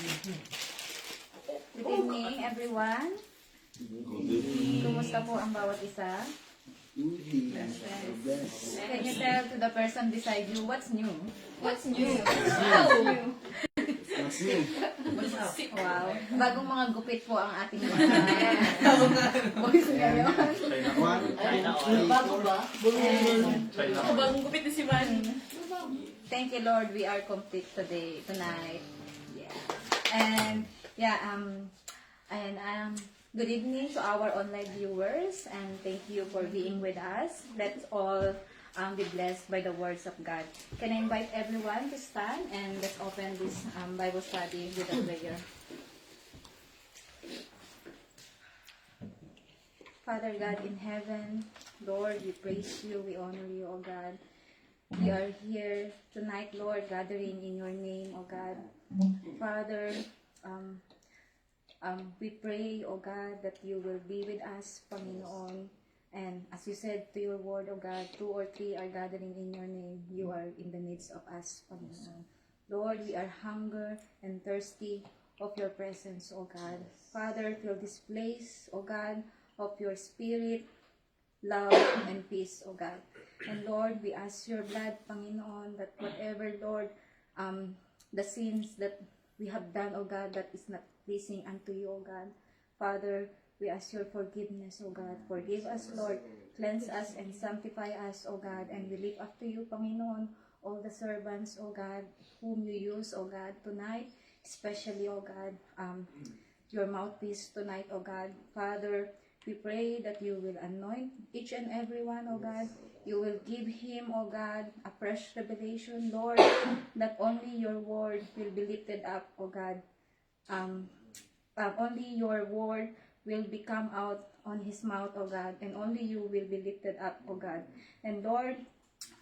Good evening, everyone. Kumusta po ang bawat isa? Can you tell to the person beside you what's new? What's new? Wow. Bagong mga gupit po ang ating mga boys ngayon. Bago ba? Bagong gupit na si Manny. Thank you, Lord. We are complete tonight. Yeah. And good evening to our online viewers, and thank you for being with us. Let's all be blessed by the words of God. Can I invite everyone to stand and let's open this Bible study with a prayer. Father God in heaven, Lord, we praise you, we honor you, O God. We are here tonight, Lord, gathering in your name, O God. Father, we pray, O God, that you will be with us, Panginoon. And as you said to your word, O God, 2 or 3 are gathering in your name. You are in the midst of us, Panginoon. Lord, we are hunger and thirsty of your presence, O God. Father, fill this place, O God, of your spirit, love, and peace, O God. And Lord, we ask your blood, Panginoon, that whatever, Lord, the sins that we have done, O God, that is not pleasing unto you, O God. Father, we ask your forgiveness, O God. Forgive us, Lord. Cleanse us and sanctify us, O God. And we lift up to you, Panginoon, all the servants, O God, whom you use, O God, tonight. Especially, O God, your mouthpiece tonight, O God. Father, we pray that you will anoint each and every one, O God. You will give him, O God, a fresh revelation, Lord, that only your word will be lifted up, O God. Only your word will become out on his mouth, O God, and only you will be lifted up, O God. And Lord,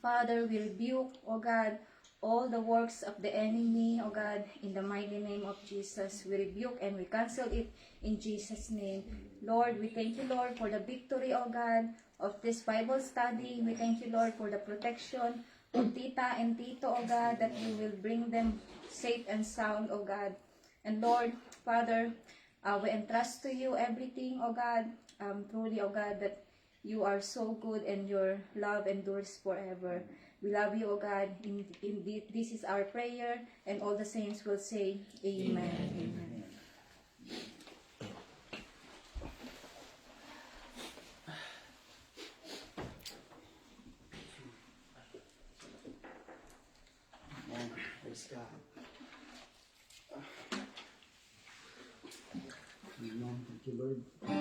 Father, we rebuke, O God, all the works of the enemy, O God, in the mighty name of Jesus. We rebuke and we cancel it in Jesus' name. Lord, we thank you, Lord, for the victory, O God, of this Bible study. We thank you, Lord, for the protection of Tita and Tito, O God, that you will bring them safe and sound, O God. And Lord, Father, we entrust to you everything, O God, truly, O God, that you are so good and your love endures forever. We love you, O God. Indeed, this is our prayer, and all the saints will say, Amen. Amen. Praise God. Amen. Thank you, Lord. I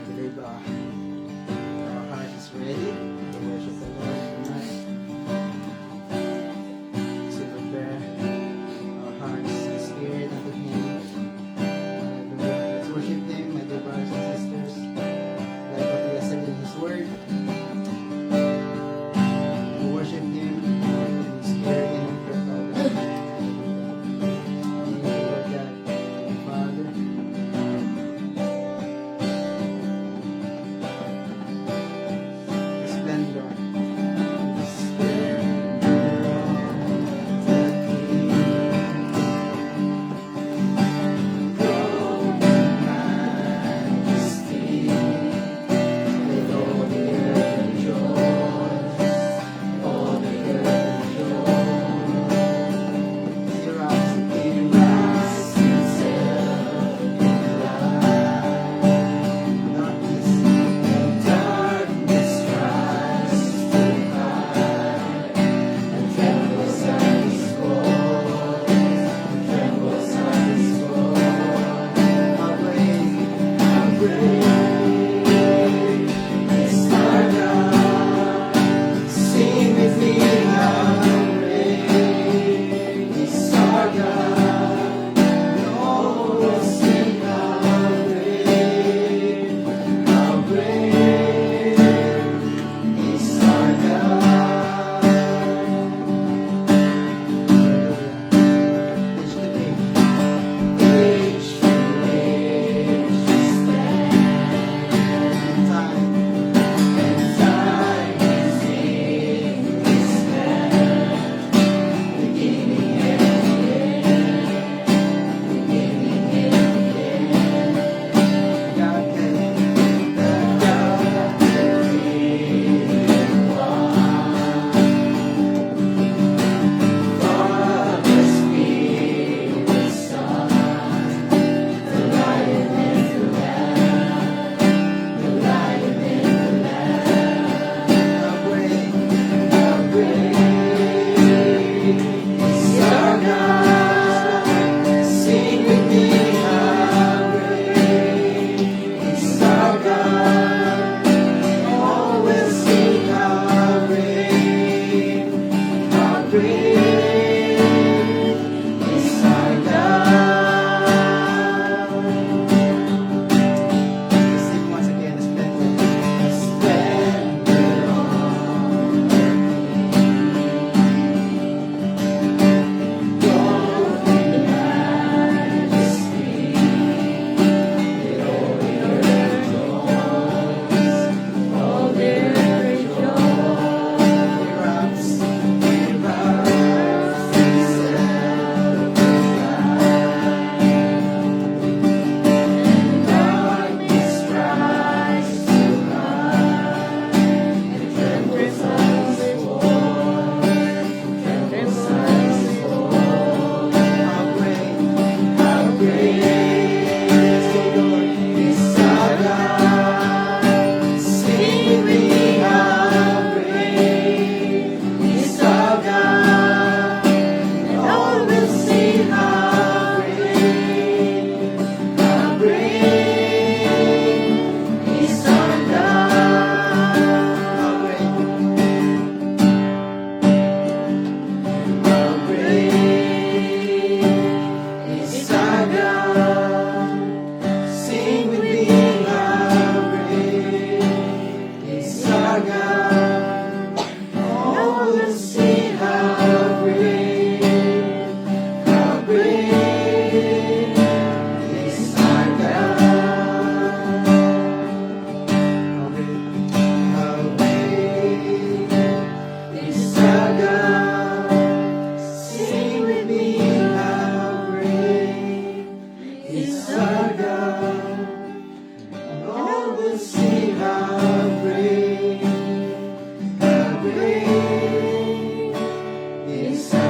believe our heart is ready to worship the Lord tonight. So prepare our hearts and spirit unto Him. Hallelujah. Let's worship Him, my dear brothers and sisters. Like what He has said in His Word. We worship Him in spirit and in truth, O God. Thank you, Lord God. Thank you, Father.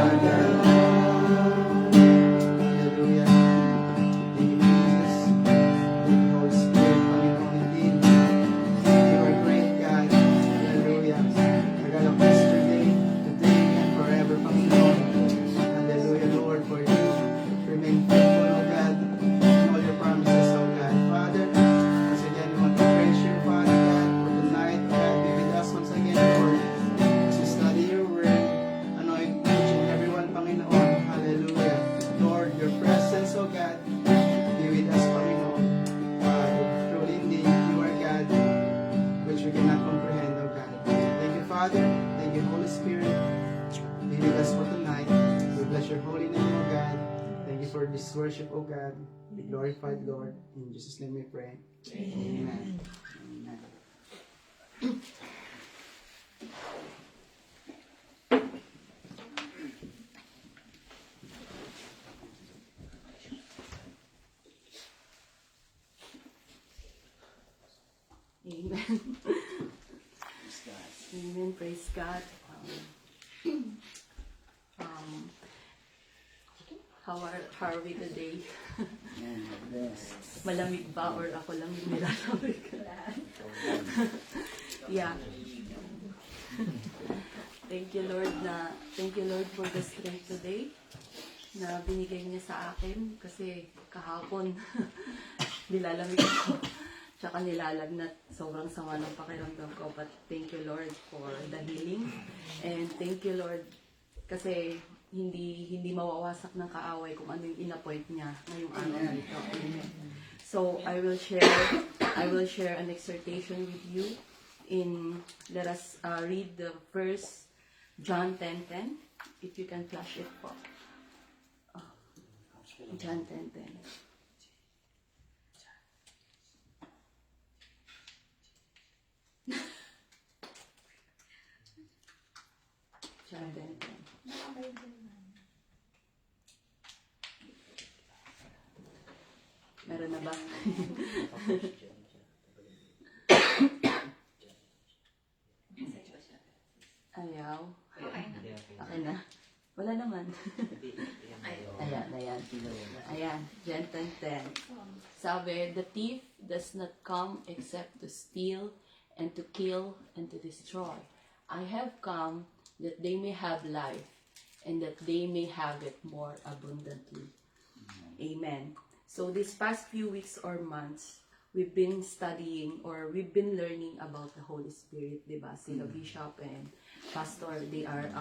Hallelujah. Thank you, Jesus. Thank you, Holy Spirit. Panginoon, indeed. You are great, God. Hallelujah. The God of yesterday, today, and forever, Panginoon. Hallelujah, Lord, for you remain faithful, O God, in all your promises, O God. Father, once again, we want to praise you, Father God, for tonight, God, be with us once again, Lord, as we study your word, anoint each and everyone, Panginoon. Hallelujah. Lord, your presence, O God, be with us, Panginoon. Father, truly indeed, you are God, which we cannot comprehend, O God. Thank you, Father. Thank you, Holy Spirit. Be with us for tonight. We bless your holy name, O God. Thank you for this worship, O God. Be glorified, Lord. In Jesus' name we pray. Amen. Amen. Amen. Amen. Praise God. How are we today? Malamig ba or ako lang yung nilalamig? Yeah. Thank you Lord for the strength today na binigay niya sa akin kasi kahapon nilalamig ako. Tsaka nilalagnat. Sobrang sama ng pakiramdam ko. But thank you, Lord, for the healing. And thank you, Lord, kasi hindi mawawasak ng kaaway kung ano yung in-appoint niya ngayong araw na ito. Amen. So, I will share an exhortation with you let us read the verse John 10:10. If you can flash it po. John 10:10. John 10:10. Meron na ba? Ayaw. Okay na. Wala naman. Ayan. John 10:10. Sabi, the thief does not come except to steal and to kill and to destroy. I have come that they may have life and that they may have it more abundantly. Amen. So these past few weeks or months, we've been studying or we've been learning about the Holy Spirit, diba? Sila Bishop and Pastor, they are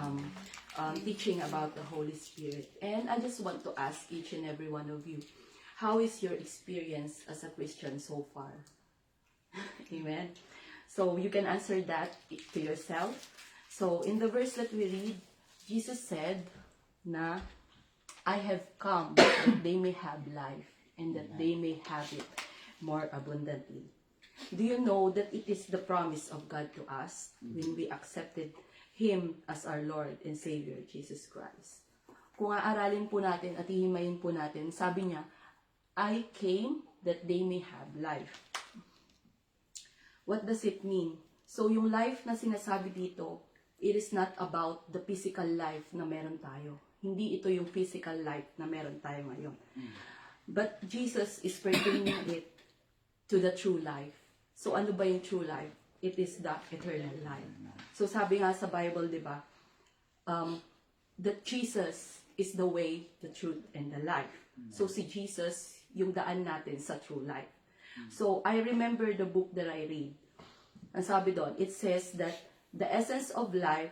teaching about the Holy Spirit. And I just want to ask each and every one of you, how is your experience as a Christian so far? Amen. So you can answer that to yourself. So in the verse that we read, Jesus said na, I have come that they may have life and that they may have it more abundantly. Do you know that it is the promise of God to us when we accepted Him as our Lord and Savior, Jesus Christ? Kung aaralin po natin at hihimayin po natin, sabi niya, I came that they may have life. What does it mean? So yung life na sinasabi dito, it is not about the physical life na meron tayo. Hindi ito yung physical life na meron tayo ngayon. But Jesus is pertaining it to the true life. So ano ba yung true life? It is the eternal life. So sabi nga sa Bible, di ba? That Jesus is the way, the truth, and the life. So si Jesus, yung daan natin sa true life. So I remember the book that I read. Ang sabi doon, it says that the essence of life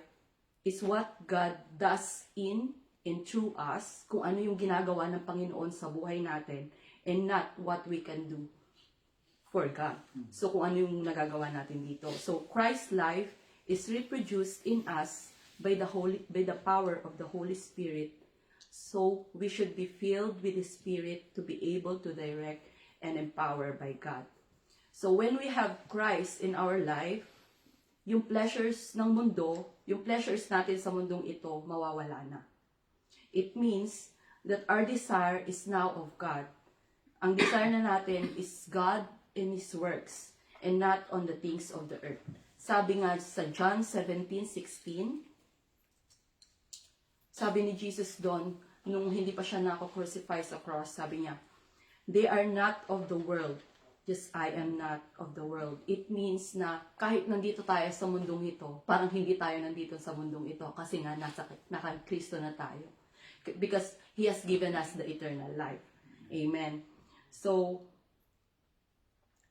is what God does in and through us, kung ano yung ginagawa ng Panginoon sa buhay natin, and not what we can do for God. So kung ano yung nagagawa natin dito. So Christ's life is reproduced in us by the power of the Holy Spirit. So we should be filled with the Spirit to be able to direct and empower by God. So when we have Christ in our life, yung pleasures ng mundo, yung pleasures natin sa mundong ito, mawawala na. It means that our desire is now of God. Ang desire na natin is God and His works, and not on the things of the earth. Sabi nga sa John 17:16, sabi ni Jesus doon, nung hindi pa siya nako-crucify sa cross, sabi niya, they are not of the world, just I am not of the world. It means na kahit nandito tayo sa mundong ito, parang hindi tayo nandito sa mundong ito kasi nga naka Kristo na tayo. Because He has given us the eternal life. Amen. So,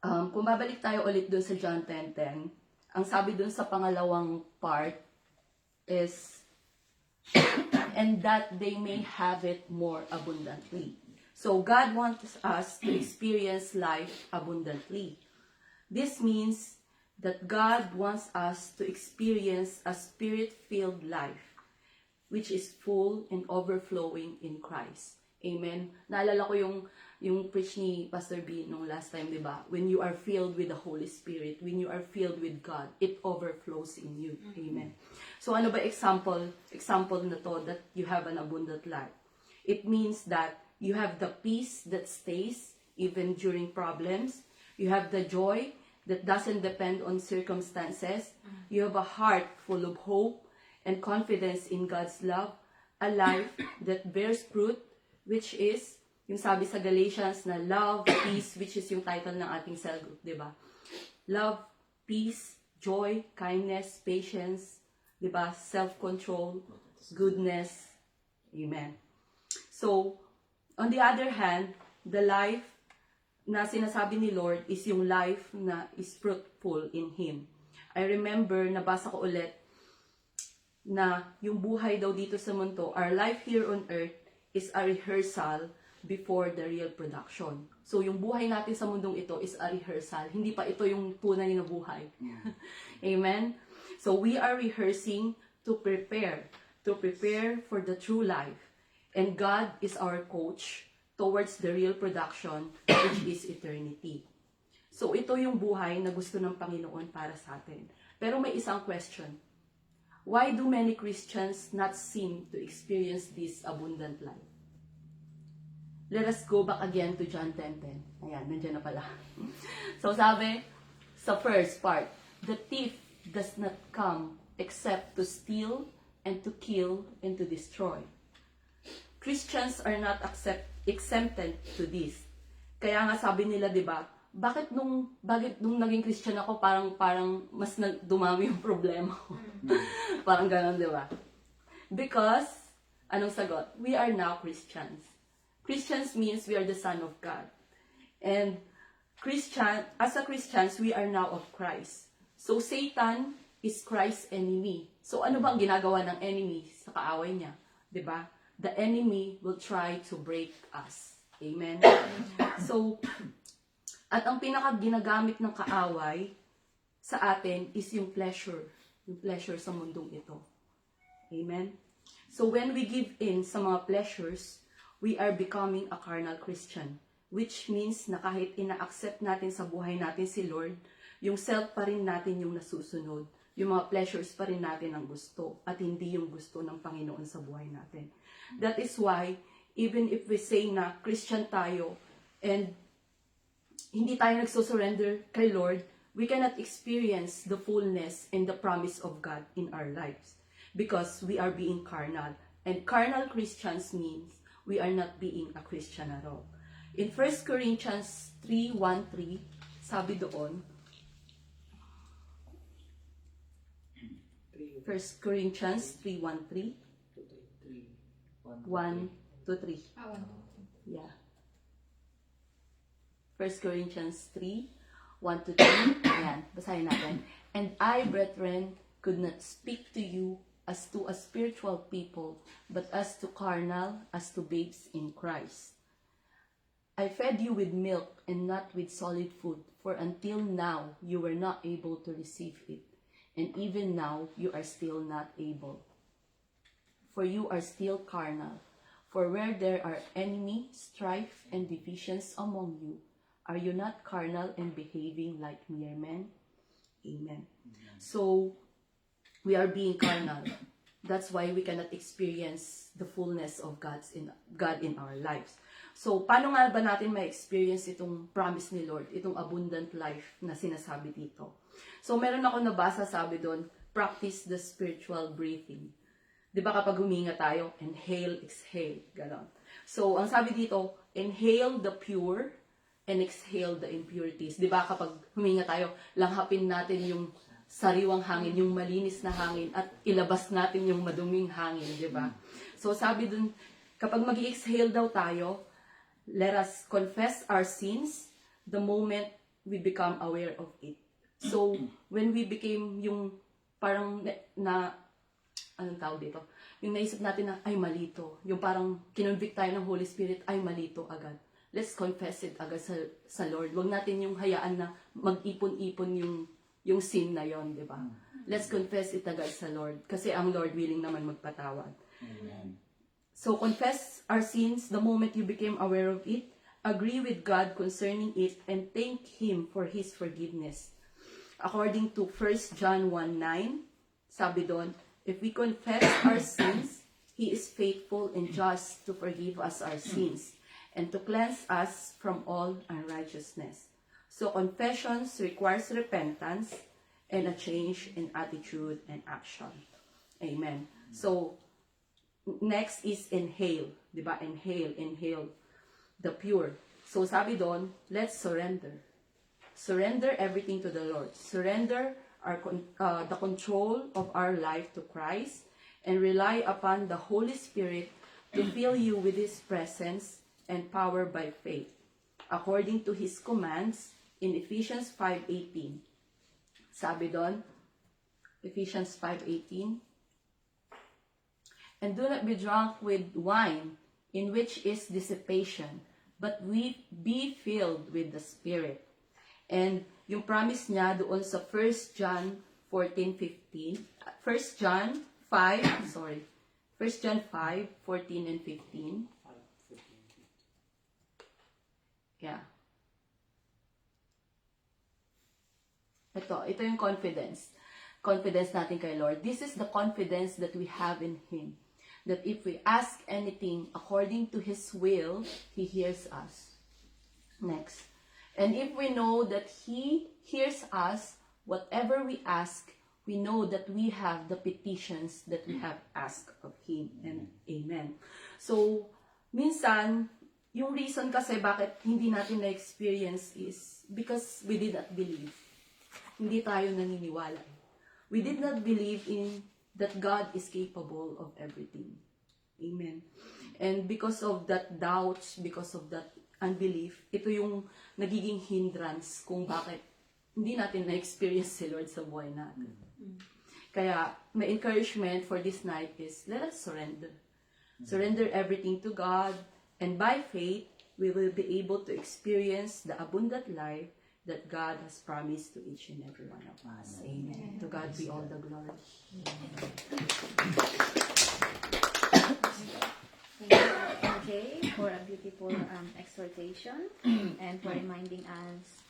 kung babalik tayo ulit dun sa John 10:10, ang sabi dun sa pangalawang part is, and that they may have it more abundantly. So God wants us to experience life abundantly. This means that God wants us to experience a spirit-filled life, which is full and overflowing in Christ. Amen. Naalala ko yung preach ni Pastor B nung last time, di ba? When you are filled with the Holy Spirit, when you are filled with God, it overflows in you. Amen. So ano ba example na to that you have an abundant life? It means that you have the peace that stays even during problems. You have the joy that doesn't depend on circumstances. You have a heart full of hope and confidence in God's love. A life that bears fruit, which is, yung sabi sa Galatians na love, peace, which is yung title ng ating cell group, di ba? Love, peace, joy, kindness, patience, di ba? Self-control, goodness. Amen. So, on the other hand, the life na sinasabi ni Lord is yung life na is fruitful in Him. I remember, nabasa ko ulit, na yung buhay daw dito sa mundo, our life here on earth is a rehearsal before the real production. So, yung buhay natin sa mundong ito is a rehearsal. Hindi pa ito yung tunay na buhay. Amen? So, we are rehearsing to prepare for the true life. And God is our coach towards the real production, which is eternity. So, ito yung buhay na gusto ng Panginoon para sa atin. Pero may isang question. Why do many Christians not seem to experience this abundant life? Let us go back again to John 10:10. Ayan, nandiyan na pala. So, sabi, sa first part, the thief does not come except to steal and to kill and to destroy. Christians are not exempted to this. Kaya nga sabi nila, 'di ba? Bakit nung naging Christian ako parang mas dumami yung problema ko. Parang ganoon, 'di ba? Because anong sagot? We are now Christians. Christians means we are the son of God. And as a Christians, we are now of Christ. So Satan is Christ's enemy. So ano bang ginagawa ng enemy sa kaaway niya? 'Di ba? The enemy will try to break us. Amen? So, at ang pinaka-ginagamit ng kaaway sa atin is yung pleasure. Yung pleasure sa mundong ito. Amen? So, when we give in sa mga pleasures, we are becoming a carnal Christian. Which means na kahit ina-accept natin sa buhay natin si Lord, yung self pa rin natin yung nasusunod. Yung mga pleasures pa rin natin ang gusto at hindi yung gusto ng Panginoon sa buhay natin. That is why, even if we say na Christian tayo and hindi tayo nagsusurrender kay Lord, we cannot experience the fullness and the promise of God in our lives because we are being carnal. And carnal Christians means we are not being a Christian at all. In 1 Corinthians 3:1-3, sabi doon, 1 Corinthians 3:1-3, 1-3. Yeah. 1 Corinthians 3:1-3. Ayan, basahin natin. And I, brethren, could not speak to you as to a spiritual people, but as to carnal, as to babes in Christ. I fed you with milk and not with solid food, for until now you were not able to receive it, and even now you are still not able. For you are still carnal. For where there are enemy, strife, and divisions among you, are you not carnal and behaving like mere men? Amen. So, we are being carnal. That's why we cannot experience the fullness of God in our lives. So, paano nga ba natin ma-experience itong promise ni Lord, itong abundant life na sinasabi dito? So, meron ako nabasa, sabi doon, practice the spiritual breathing. Di ba kapag huminga tayo, inhale, exhale, ganon. So, ang sabi dito, inhale the pure and exhale the impurities. Di ba kapag huminga tayo, langhapin natin yung sariwang hangin, yung malinis na hangin, at ilabas natin yung maduming hangin, di ba? So, sabi dun, kapag mag-exhale daw tayo, let us confess our sins the moment we become aware of it. So, when we became yung parang anong tawag dito? Yung naisip natin na, ay malito. Yung parang kinonvict tayo ng Holy Spirit, ay malito agad. Let's confess it agad sa Lord. Huwag natin yung hayaan na mag-ipon-ipon yung sin na yon, di ba? Let's confess it agad sa Lord. Kasi ang Lord willing naman magpatawad. Amen. So, confess our sins the moment you became aware of it. Agree with God concerning it and thank Him for His forgiveness. According to 1 John 1:9, sabi doon, if we confess our sins, He is faithful and just to forgive us our sins and to cleanse us from all unrighteousness. So confessions requires repentance and a change in attitude and action. Amen. So, next is inhale. Diba? Inhale. The pure. So sabi doon, let's surrender. Surrender everything to the Lord. Surrender the control of our life to Christ and rely upon the Holy Spirit to fill you with His presence and power by faith, according to His commands in Ephesians 5:18. Sabi doon, Ephesians 5:18, and do not be drunk with wine, in which is dissipation, but we be filled with the Spirit. And yung promise niya doon sa 1 John 14:15, 1 John 5:14 and 15. Yeah. Ito yung confidence. Confidence natin kay Lord. This is the confidence that we have in Him. That if we ask anything according to His will, He hears us. Next. And if we know that He hears us, whatever we ask, we know that we have the petitions that we have asked of Him. And amen. So, minsan, yung reason kasi bakit hindi natin na-experience is because we did not believe. Hindi tayo naniniwala. We did not believe in that God is capable of everything. Amen. And because of that doubts, because of that unbelief, ito yung nagiging hindrance kung bakit hindi natin na-experience si Lord sa buhay natin. Kaya, my encouragement for this night is, let us surrender. Surrender everything to God, and by faith, we will be able to experience the abundant life that God has promised to each and every one of us. Amen. To God be all the glory. Thank you, MJ, for a beautiful exhortation and for reminding us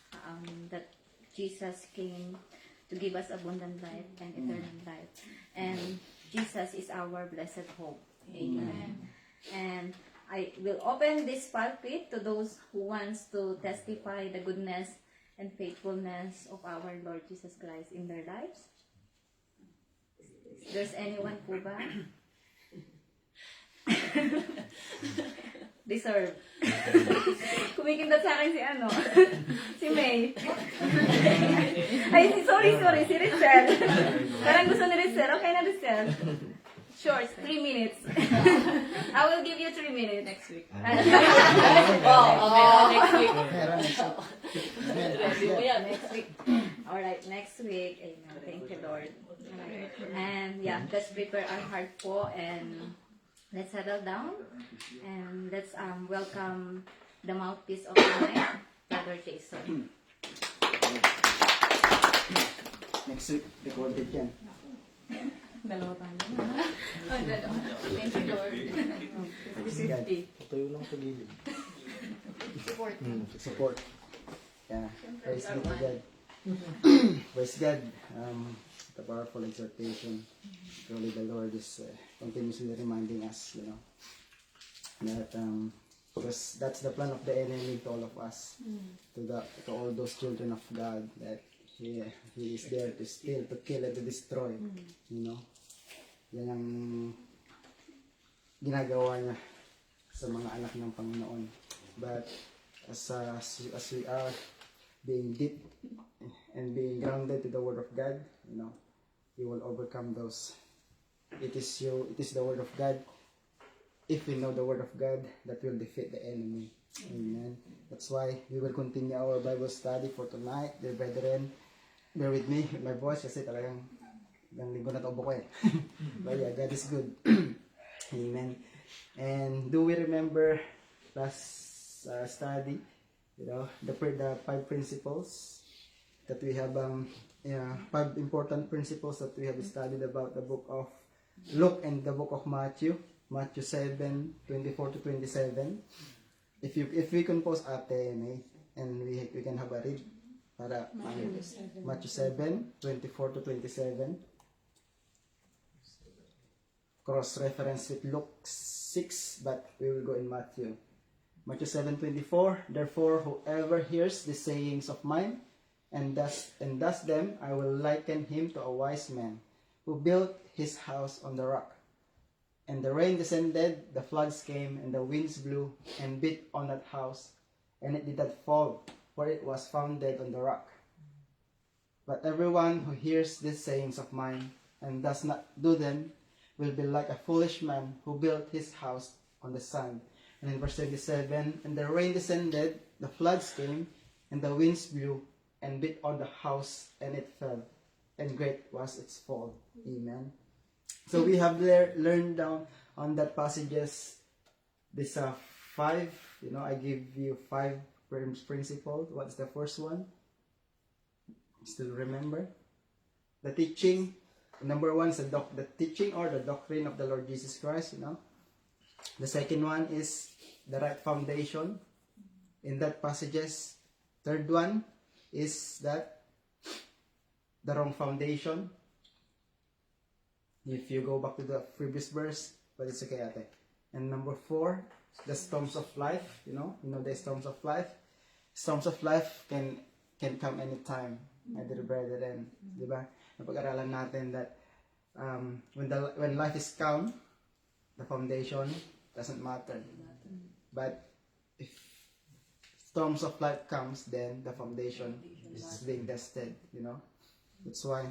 that Jesus came to give us abundant life and eternal life. And Jesus is our blessed hope. Amen. And I will open this pulpit to those who wants to testify the goodness and faithfulness of our Lord Jesus Christ in their lives. There's anyone po ba? Deserve. Kumikindat sa akin si si May. Ay, sorry, si Rizal. Parang gusto ni Rizal. Okay na, Rizal. Short, 3 minutes. I will give you 3 minutes. Next week. Next Next week. Ready mo yan. Next week. Alright, next week. Amen. Thank you, Lord. Alright. And yeah, let's prepare our heart po and let's settle down and let's welcome the mouthpiece of the night, Brother Jason. Next week, recorded yan. Dalawa tayo. Thank you, Lord. God. Patuyo lang sa gilid. Support. Yeah. Praise be to God. Praise God. The powerful exhortation. Truly the Lord is continuously reminding us, that because that's the plan of the enemy to all of us, to all those children of God, that He is there to steal, to kill, and to destroy. Yan ang ginagawa niya sa mga anak ng Panginoon. But as we are being deep and being grounded to the Word of God, you will overcome those. It is the Word of God. If we know the Word of God, that will defeat the enemy. Amen. That's why we will continue our Bible study for tonight. Dear brethren, bear with me with my voice kasi talagang ilang linggo na taubo ko eh. But yeah, God is good. Amen. And do we remember last study, the 5 principles that we have, 5 important principles that we have studied about the book of Luke and the book of Matthew 7:24 to 27. If we can pause ate, and we can have a read para Matthew 7:24 to 27. Cross-reference with Luke 6, but we will go in Matthew. Matthew 7:24, therefore whoever hears the sayings of mine and does them, I will liken him to a wise man who built his house on the rock. And the rain descended, the floods came, and the winds blew and beat on that house, and it did not fall, for it was founded on the rock. But everyone who hears these sayings of mine and does not do them will be like a foolish man who built his house on the sand. And in verse 27, and the rain descended, the floods came, and the winds blew and beat on the house, and it fell, and great was its fall. Amen. So we have learned down on that passages, this 5, I give you 5 principles. What's the first one? Still remember? The teaching. Number 1 is the teaching or the doctrine of the Lord Jesus Christ, The second one is the right foundation in that passages. Third one is that the wrong foundation. If you go back to the previous verse, but it's okay ate. And number 4, the storms of life, the storms of life. Storms of life can come anytime, my dear brethren, di ba? Napag-aralan natin that when life is calm, the foundation doesn't matter. But if storms of life comes, then the foundation is being tested, That's why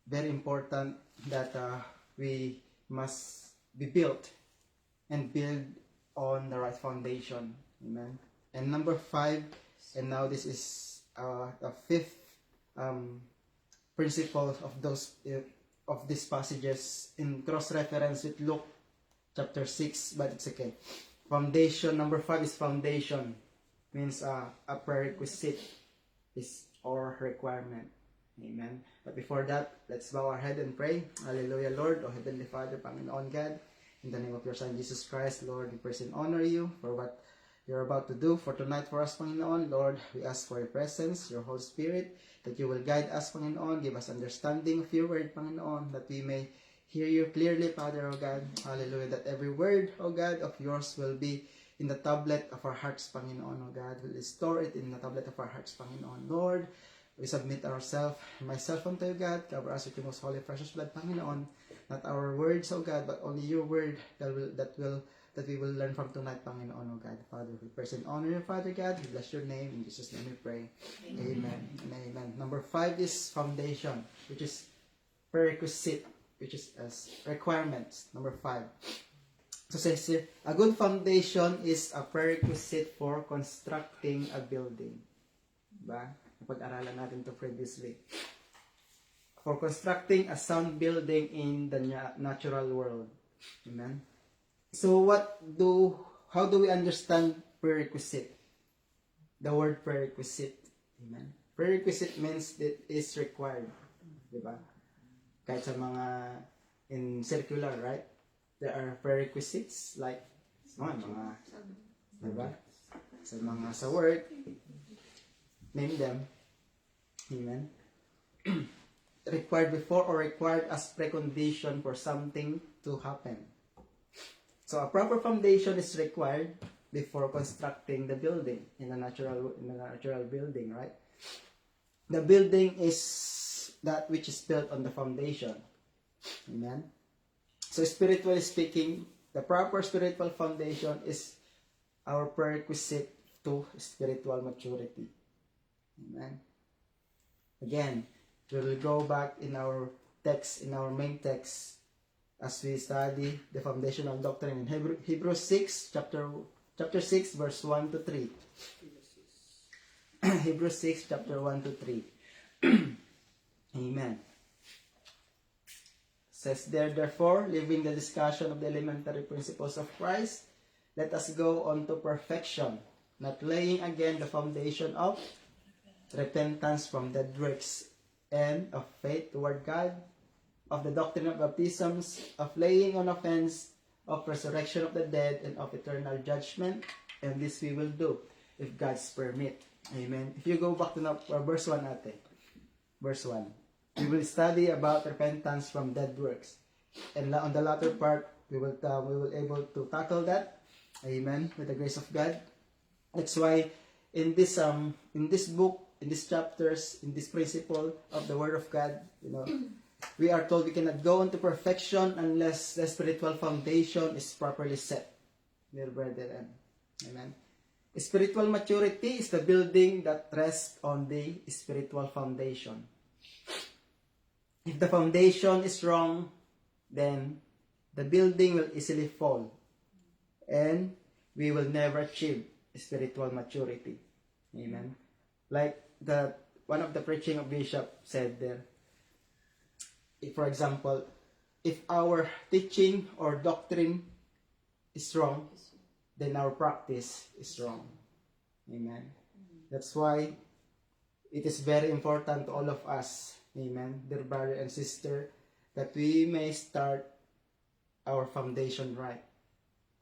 very important that we must be built and build on the right foundation. Amen. And number 5, and now this is the 5th principle of these passages in cross-reference with Luke chapter 6, but it's okay. Foundation, number 5 is foundation, means a prerequisite is or requirement. Amen. But before that, let's bow our head and pray. Hallelujah, Lord, O Heavenly Father, Panginoon God, in the name of your Son, Jesus Christ, Lord, we praise and honor you for what you're about to do for tonight for us, Panginoon. Lord, we ask for your presence, your Holy Spirit, that you will guide us, Panginoon. Give us understanding of your word, Panginoon, that we may hear you clearly, Father, O God. Hallelujah, that every word, O God, of yours will be in the tablet of our hearts, Panginoon, O God. We'll store it in the tablet of our hearts, Panginoon. Lord, we submit ourselves, myself unto you, God. Cover us with your most holy, precious blood, Panginoon. Not our words, O God, but only your word that we will learn from tonight, Panginoon, O God. Father, we praise and honor you, Father God. We bless your name. In Jesus' name we pray. Amen and amen. Number 5 is foundation, which is prerequisite, which is as requirements. Number 5. So says here, a good foundation is a prerequisite for constructing a building. Diba? Napag-aralan natin to previously. For constructing a sound building in the natural world. Amen. So how do we understand prerequisite? The word prerequisite. Amen. Prerequisite means that is required. Diba? Kahit sa mga in circular, right? There are prerequisites like mga diba? Sa work, name them. Amen. Required before or required as precondition for something to happen. So a proper foundation is required before constructing the building in a natural building, right? The building is that which is built on the foundation. Amen. So spiritually speaking, the proper spiritual foundation is our prerequisite to spiritual maturity. Amen. Again, we will go back in our text, in our main text, as we study the foundational doctrine in Hebrews 6, chapter 6, verse 1 to 3. Hebrews 6, chapter 1 to 3. Amen. Says there, therefore, leaving the discussion of the elementary principles of Christ, let us go on to perfection, not laying again the foundation of repentance from dead works, and of faith toward God, of the doctrine of baptisms, of laying on offense, of resurrection of the dead, and of eternal judgment. And this we will do, if God's permit. Amen. If you go back to verse 1 ate. Verse 1. We will study about repentance from dead works. And on the latter part, we will able to tackle that. Amen. With the grace of God. That's why in this book, in these chapters, in this principle of the Word of God, we are told we cannot go into perfection unless the spiritual foundation is properly set. Dear brethren. Amen. Spiritual maturity is the building that rests on the spiritual foundation. If the foundation is wrong, then the building will easily fall, and we will never achieve spiritual maturity. Amen. Like one of the preaching of Bishop said there, for example, if our teaching or doctrine is wrong, then our practice is wrong. Amen. That's why it is very important to all of us, amen, dear brother and sister, that we may start our foundation right,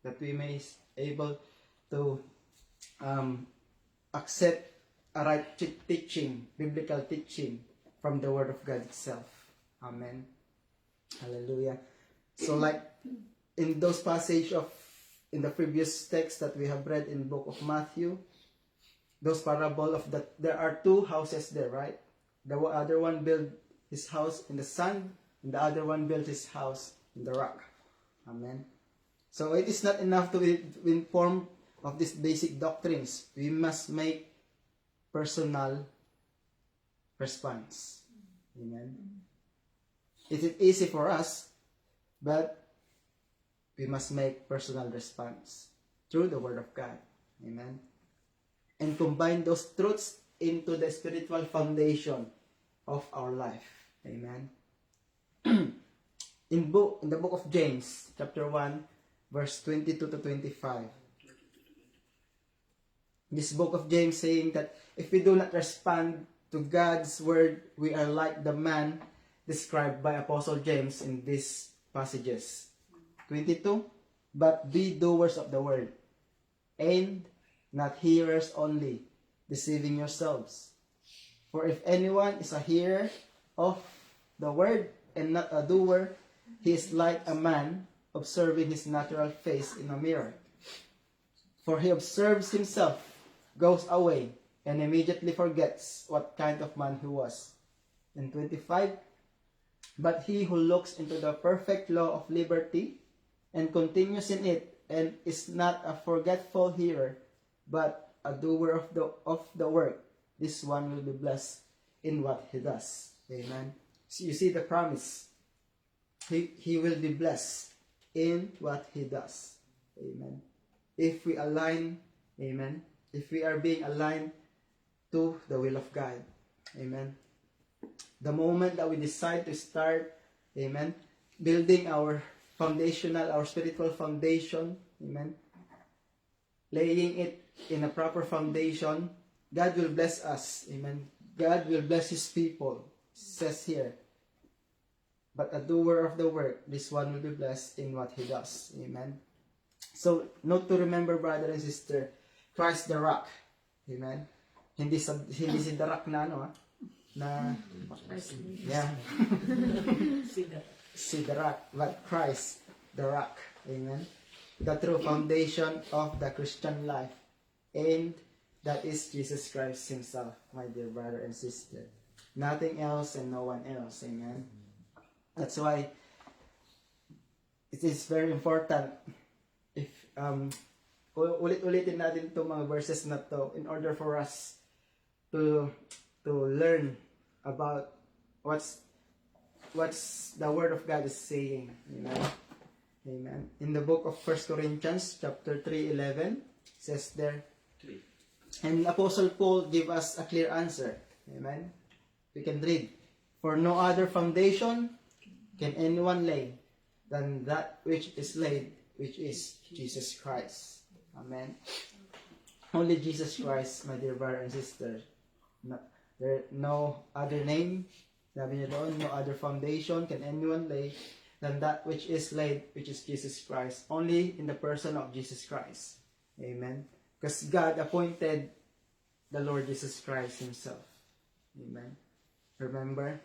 that we may able to accept a right teaching, biblical teaching from the Word of God itself. Amen. Hallelujah. So like in those passages in the previous text that we have read in the book of Matthew, those parable of that, there are two houses there, right? The other one built his house in the sand, and the other one built his house in the rock. Amen. So it is not enough to be informed of these basic doctrines. We must make personal response. Amen. It is easy for us, but we must make personal response through the Word of God. Amen. And combine those truths into the spiritual foundation of our life. Amen. In the book of James, chapter 1, verse 22 to 25. This book of James saying that if we do not respond to God's word, we are like the man described by Apostle James in these passages. 22, but be doers of the word, and not hearers only, deceiving yourselves. For if anyone is a hearer of the word and not a doer, he is like a man observing his natural face in a mirror. For he observes himself, goes away, and immediately forgets what kind of man he was. And 25, but he who looks into the perfect law of liberty and continues in it, and is not a forgetful hearer, but a doer of the work, this one will be blessed in what he does. Amen. So you see the promise. He will be blessed in what he does. Amen. If we align, amen, if we are being aligned to the will of God. Amen. The moment that we decide to start, amen, building our spiritual foundation, amen, laying it in a proper foundation, God will bless us. Amen. God will bless His people. It says here, but a doer of the work, this one will be blessed in what he does. Amen. So, note to remember, brother and sister, Christ the rock. Amen. Hindi si the rock na yeah. Si the rock, but Christ the rock. Amen. The true foundation of the Christian life. And that is Jesus Christ Himself, my dear brother and sister. Nothing else and no one else. Amen. That's why it is very important if ulit-ulitin natin itong mga verses na to in order for us to learn about what's the word of God is saying. Amen. Amen. In the book of 1 Corinthians chapter 3:11 says there, and Apostle Paul give us a clear answer. Amen. We can read, for no other foundation can anyone lay than that which is laid, which is Jesus Christ. Amen. Only Jesus Christ, my dear brother and sister. No, there no other name. Sabi niya doon, no other foundation can anyone lay than that which is laid, which is Jesus Christ. Only in the person of Jesus Christ. Amen. Because God appointed the Lord Jesus Christ Himself. Amen. Remember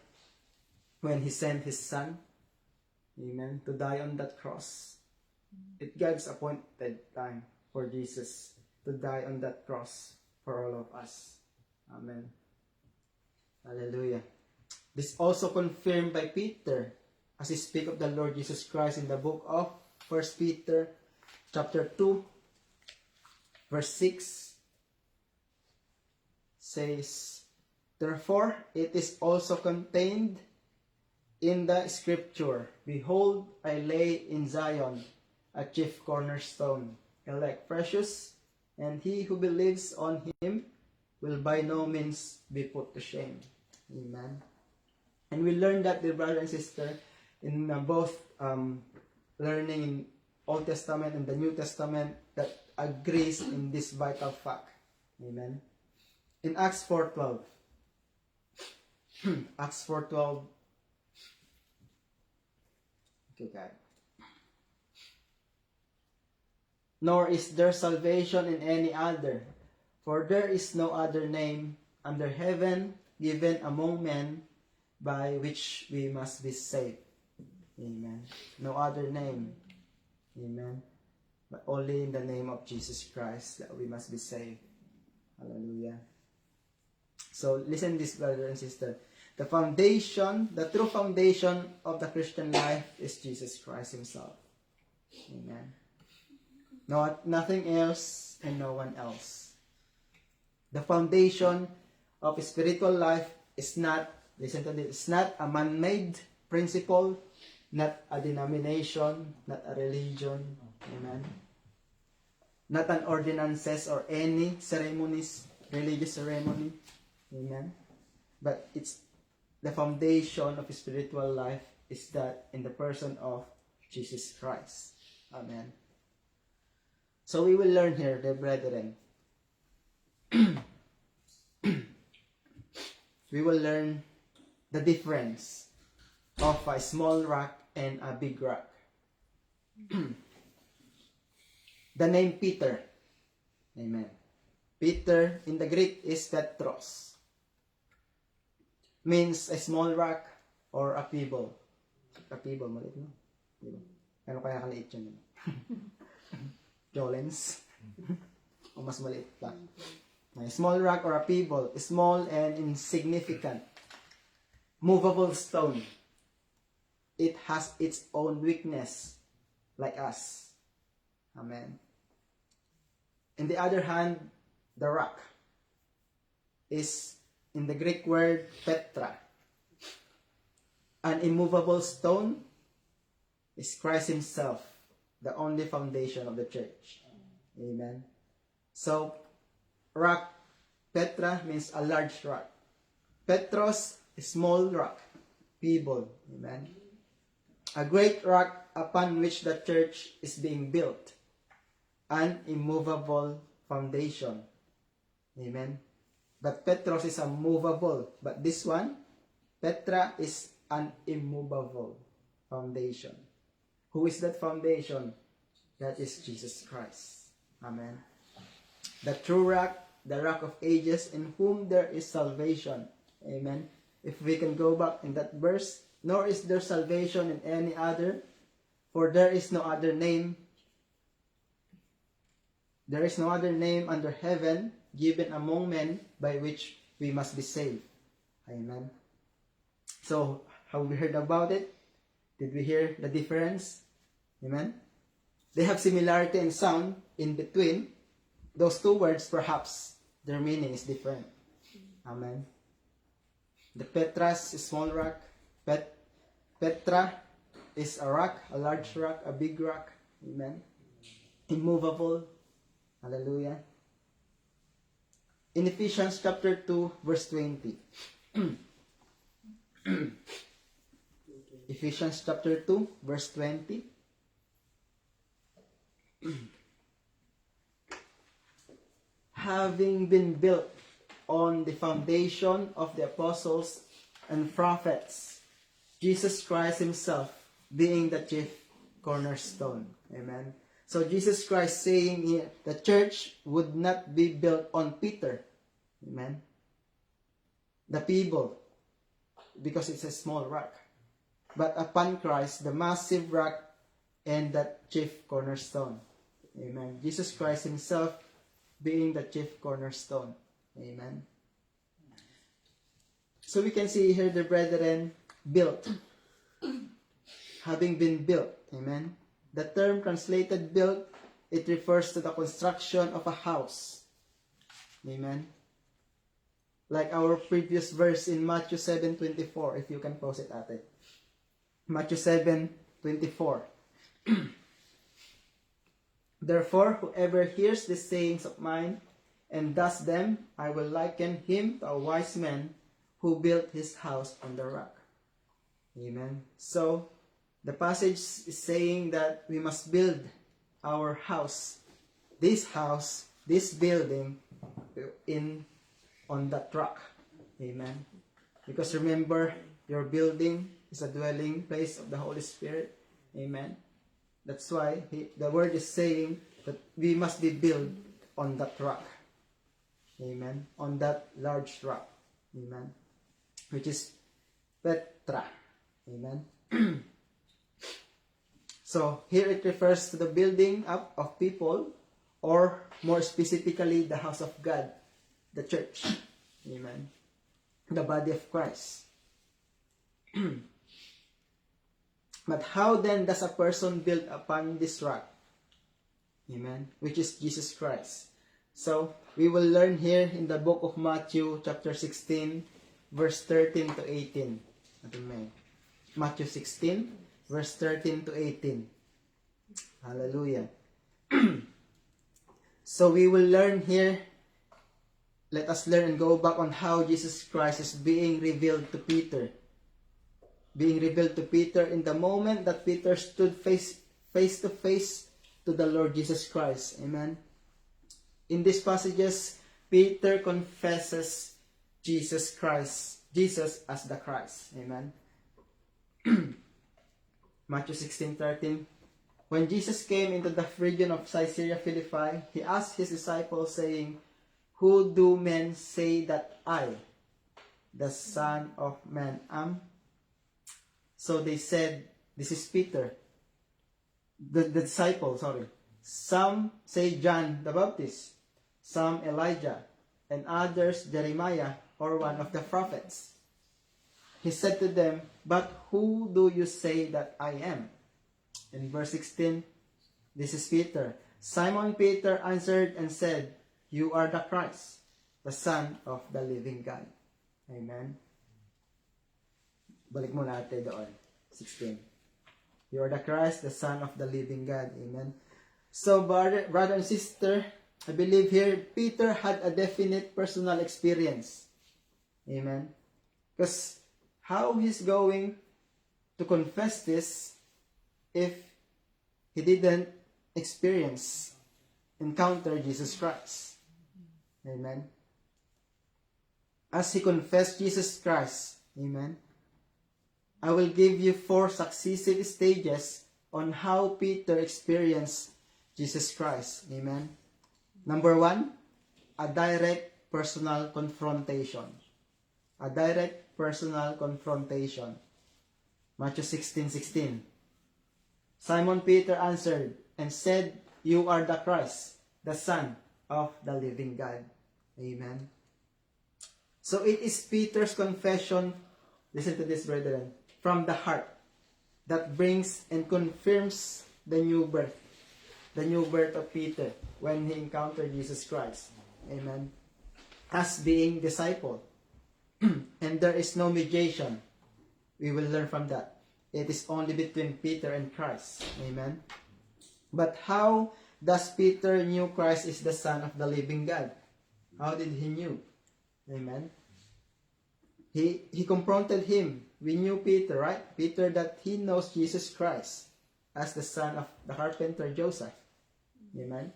when He sent His Son, amen, to die on that cross. It God's appointed time for Jesus to die on that cross for all of us. Amen. Hallelujah. This also confirmed by Peter as he speak of the Lord Jesus Christ in the book of 1 Peter chapter 2 verse 6 says, therefore it is also contained in the scripture, behold, I lay in Zion a chief cornerstone, elect precious, and he who believes on him will by no means be put to shame. Amen. And we learn that, dear brother and sister, in both learning in Old Testament and the New Testament, that agrees in this vital fact. Amen. In Acts 4:12, Acts 4:12. Okay, God. Nor is there salvation in any other, for there is no other name under heaven given among men by which we must be saved. Amen. No other name. Amen. But only in the name of Jesus Christ that we must be saved. Hallelujah. So listen this, brother and sister. The foundation, the true foundation of the Christian life is Jesus Christ Himself. Amen. Nothing else and no one else. The foundation of spiritual life is not, listen to this, it's not a man-made principle, not a denomination, not a religion. Amen. Not an ordinances or any ceremonies, religious ceremony. Amen. But it's the foundation of spiritual life is that in the person of Jesus Christ. Amen. So we will learn here, dear brethren. We will learn the difference of a small rock and a big rock. The name Peter. Amen. Peter in the Greek is Petros. Means a small rock or a pebble. A pebble, maliit no? Diba? Ano kaya kaliit yun? Jolens? O mas maliit pa? A small rock or a pebble, small and insignificant, movable stone. It has its own weakness, like us. Amen. On the other hand, the rock is in the Greek word Petra. An immovable stone is Christ Himself, the only foundation of the church. Amen. So, rock, Petra means a large rock. Petros, a small rock, pebble. Amen. A great rock upon which the church is being built. An immovable foundation. Amen. But Petros is a movable. But this one, Petra, is an immovable foundation. Who is that foundation? That is Jesus Christ. Amen. The true rock, the rock of ages, in whom there is salvation. Amen. If we can go back in that verse, nor is there salvation in any other, for there is no other name. There is no other name under heaven given among men by which we must be saved. Amen. So, have we heard about it? Did we hear the difference? Amen? They have similarity in sound in between. Those two words, perhaps, their meaning is different. Amen? The Petras is small rock. Petra is a rock, a large rock, a big rock. Amen? Immovable. Hallelujah. In Ephesians chapter 2, verse 20. Ephesians chapter 2, verse 20. Having been built on the foundation of the apostles and prophets, Jesus Christ himself being the chief cornerstone. Amen. So Jesus Christ saying here, the church would not be built on Peter. Amen. The pebble, because it's a small rock. But upon Christ, the massive rock and the chief cornerstone. Amen. Jesus Christ himself being the chief cornerstone. Amen. So we can see here the brethren built. Having been built. Amen. The term translated built, it refers to the construction of a house. Amen. Like our previous verse in Matthew 7:24, if you can post it at it. Matthew 7:24. Therefore, whoever hears the sayings of mine and does them, I will liken him to a wise man who built his house on the rock. Amen. So, the passage is saying that we must build our house, this building, on that rock. Amen. Because remember, your building is a dwelling place of the Holy Spirit. Amen. That's why the word is saying that we must be built on that rock. Amen. On that large rock. Amen. Which is Petra. Amen. So here it refers to the building up of people, or more specifically the house of God, the church. Amen. The body of Christ. But how then does a person build upon this rock? Amen. Which is Jesus Christ. So we will learn here in the book of Matthew chapter 16 verse 13 to 18. Matthew 16 verse 13 to 18. Hallelujah. So we will learn here. Let us learn and go back on how Jesus Christ is being revealed to Peter. Being revealed to Peter in the moment that Peter stood face to face to the Lord Jesus Christ. Amen. In these passages, Peter confesses Jesus as the Christ. Amen. Matthew 16:13. When Jesus came into the region of Caesarea Philippi, he asked his disciples, saying, "Who do men say that I, the Son of Man, am?" So they said, "This is Peter." The disciples, sorry. Some say John the Baptist, some Elijah, and others Jeremiah or one of the prophets. He said to them, "But who do you say that I am?" In verse 16, this is Peter. Simon Peter answered and said, "You are the Christ, the Son of the living God." Amen. Balik mo natin doon. 16. You are the Christ, the Son of the living God. Amen. So, brother and sister, I believe here, Peter had a definite personal experience. Amen. Because how he's going to confess this if he didn't encounter Jesus Christ. Amen. As he confessed Jesus Christ, amen, I will give you 4 successive stages on how Peter experienced Jesus Christ. Amen. Number 1, a direct personal confrontation. A direct personal confrontation. Matthew 16:16. Simon Peter answered and said, "You are the Christ, the Son of the living God." Amen. So it is Peter's confession, listen to this, brethren, from the heart that brings and confirms the new birth. The new birth of Peter when he encountered Jesus Christ. Amen. As being disciple. And there is no mediation. We will learn from that. It is only between Peter and Christ. Amen. But how does Peter knew Christ is the Son of the living God? How did he knew? Amen. He confronted him. We knew Peter, right? Peter, that he knows Jesus Christ as the son of the carpenter Joseph. Amen.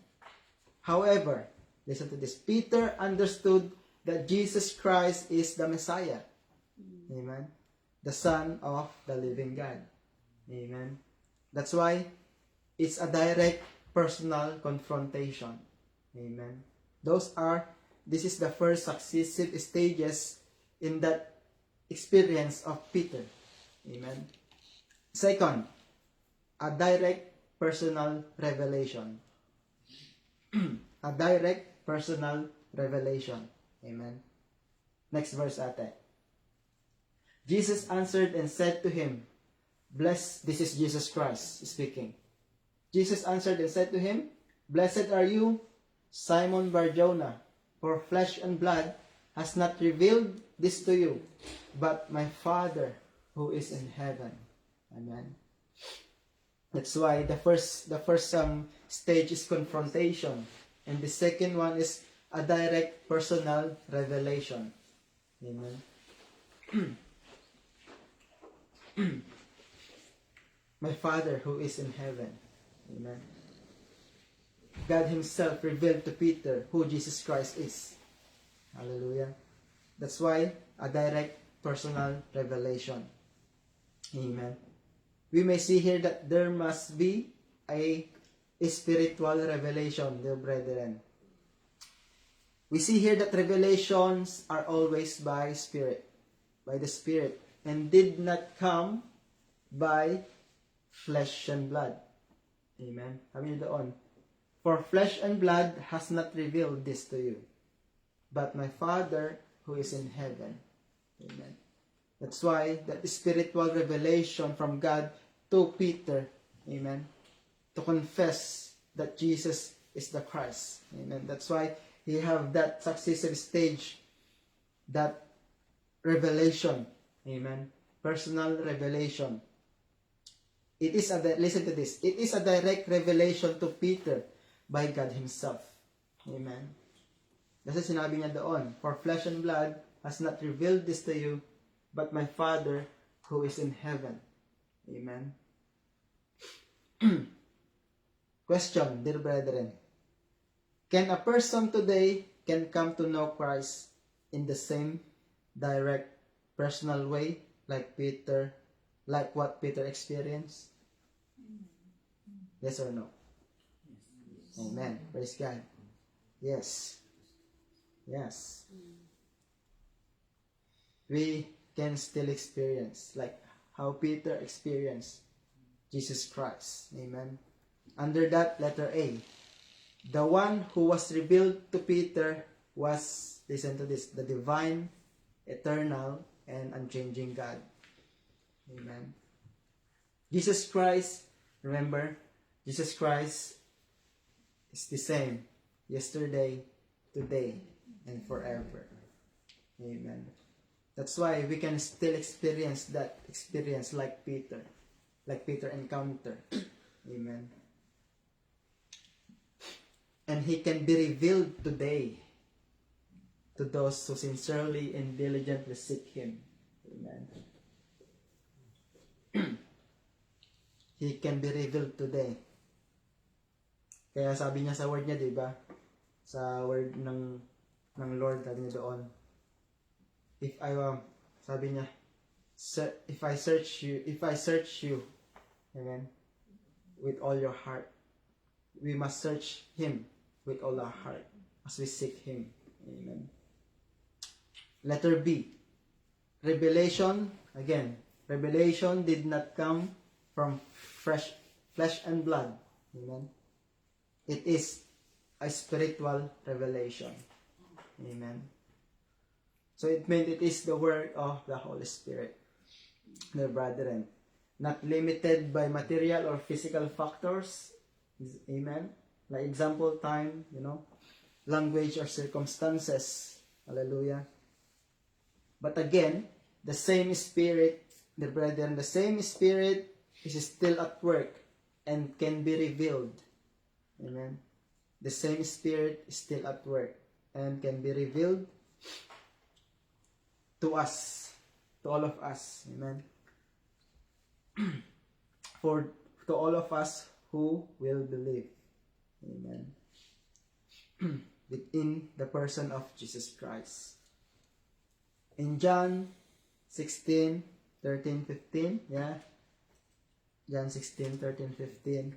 However, listen to this. Peter understood that Jesus Christ is the Messiah. Amen. The Son of the living God. Amen. That's why it's a direct personal confrontation. Amen. This is the first successive stages in that experience of Peter. Amen. Second, a direct personal revelation. A direct personal revelation. Amen. Next verse ate. Jesus answered and said to him, this is Jesus Christ speaking. Jesus answered and said to him, Blessed are you, Simon Bar-Jonah, for flesh and blood has not revealed this to you, but my Father who is in heaven. Amen. That's why the first stage is confrontation, and the second one is a direct personal revelation. Amen. My Father who is in heaven. Amen. God himself revealed to Peter who Jesus Christ is. Hallelujah. That's why a direct personal revelation. Amen. We may see here that there must be a spiritual revelation, dear brethren. We see here that revelations are always by the Spirit, and did not come by flesh and blood. Amen. Sabi niyo doon, for flesh and blood has not revealed this to you, but my Father who is in heaven. Amen. That's why that spiritual revelation from God to Peter, amen, to confess that Jesus is the Christ. Amen. That's why he have that successive stage, that revelation. Amen. Personal revelation. Listen to this. It is a direct revelation to Peter by God himself. Amen. Kasi sinabi niya doon, for flesh and blood has not revealed this to you, but my Father who is in heaven. Amen. Question, dear brethren. Can a person today can come to know Christ in the same direct personal way like what Peter experienced? Yes or no? Amen. Praise God. Yes. Yes. We can still experience like how Peter experienced Jesus Christ. Amen. Under that, letter A, the one who was revealed to Peter was, listen to this, the divine, eternal, and unchanging God. Amen. Jesus Christ, remember, Jesus Christ is the same yesterday, today, and forever. Amen. That's why we can still experience that experience like Peter encountered. Amen. And he can be revealed today to those who sincerely and diligently seek him. Amen. He can be revealed today. Kaya sabi niya sa word niya, di ba? Sa word ng Lord, sabi niya doon, sabi niya, if I search you, amen, with all your heart, we must search him with all our heart as we seek him. Amen. Letter B, revelation. Again, revelation did not come from flesh and blood. Amen. It is a spiritual revelation. Amen. So it means it is the word of the Holy Spirit. Dear brethren, not limited by material or physical factors. Amen. Like example, time, language or circumstances. Hallelujah. But again, the same Spirit, the brethren, the same Spirit is still at work and can be revealed. Amen. The same Spirit is still at work and can be revealed to us, to all of us. Amen. To all of us who will believe. Amen. Within the person of Jesus Christ. In John 16, 13, 15, yeah. John 16, 13, 15.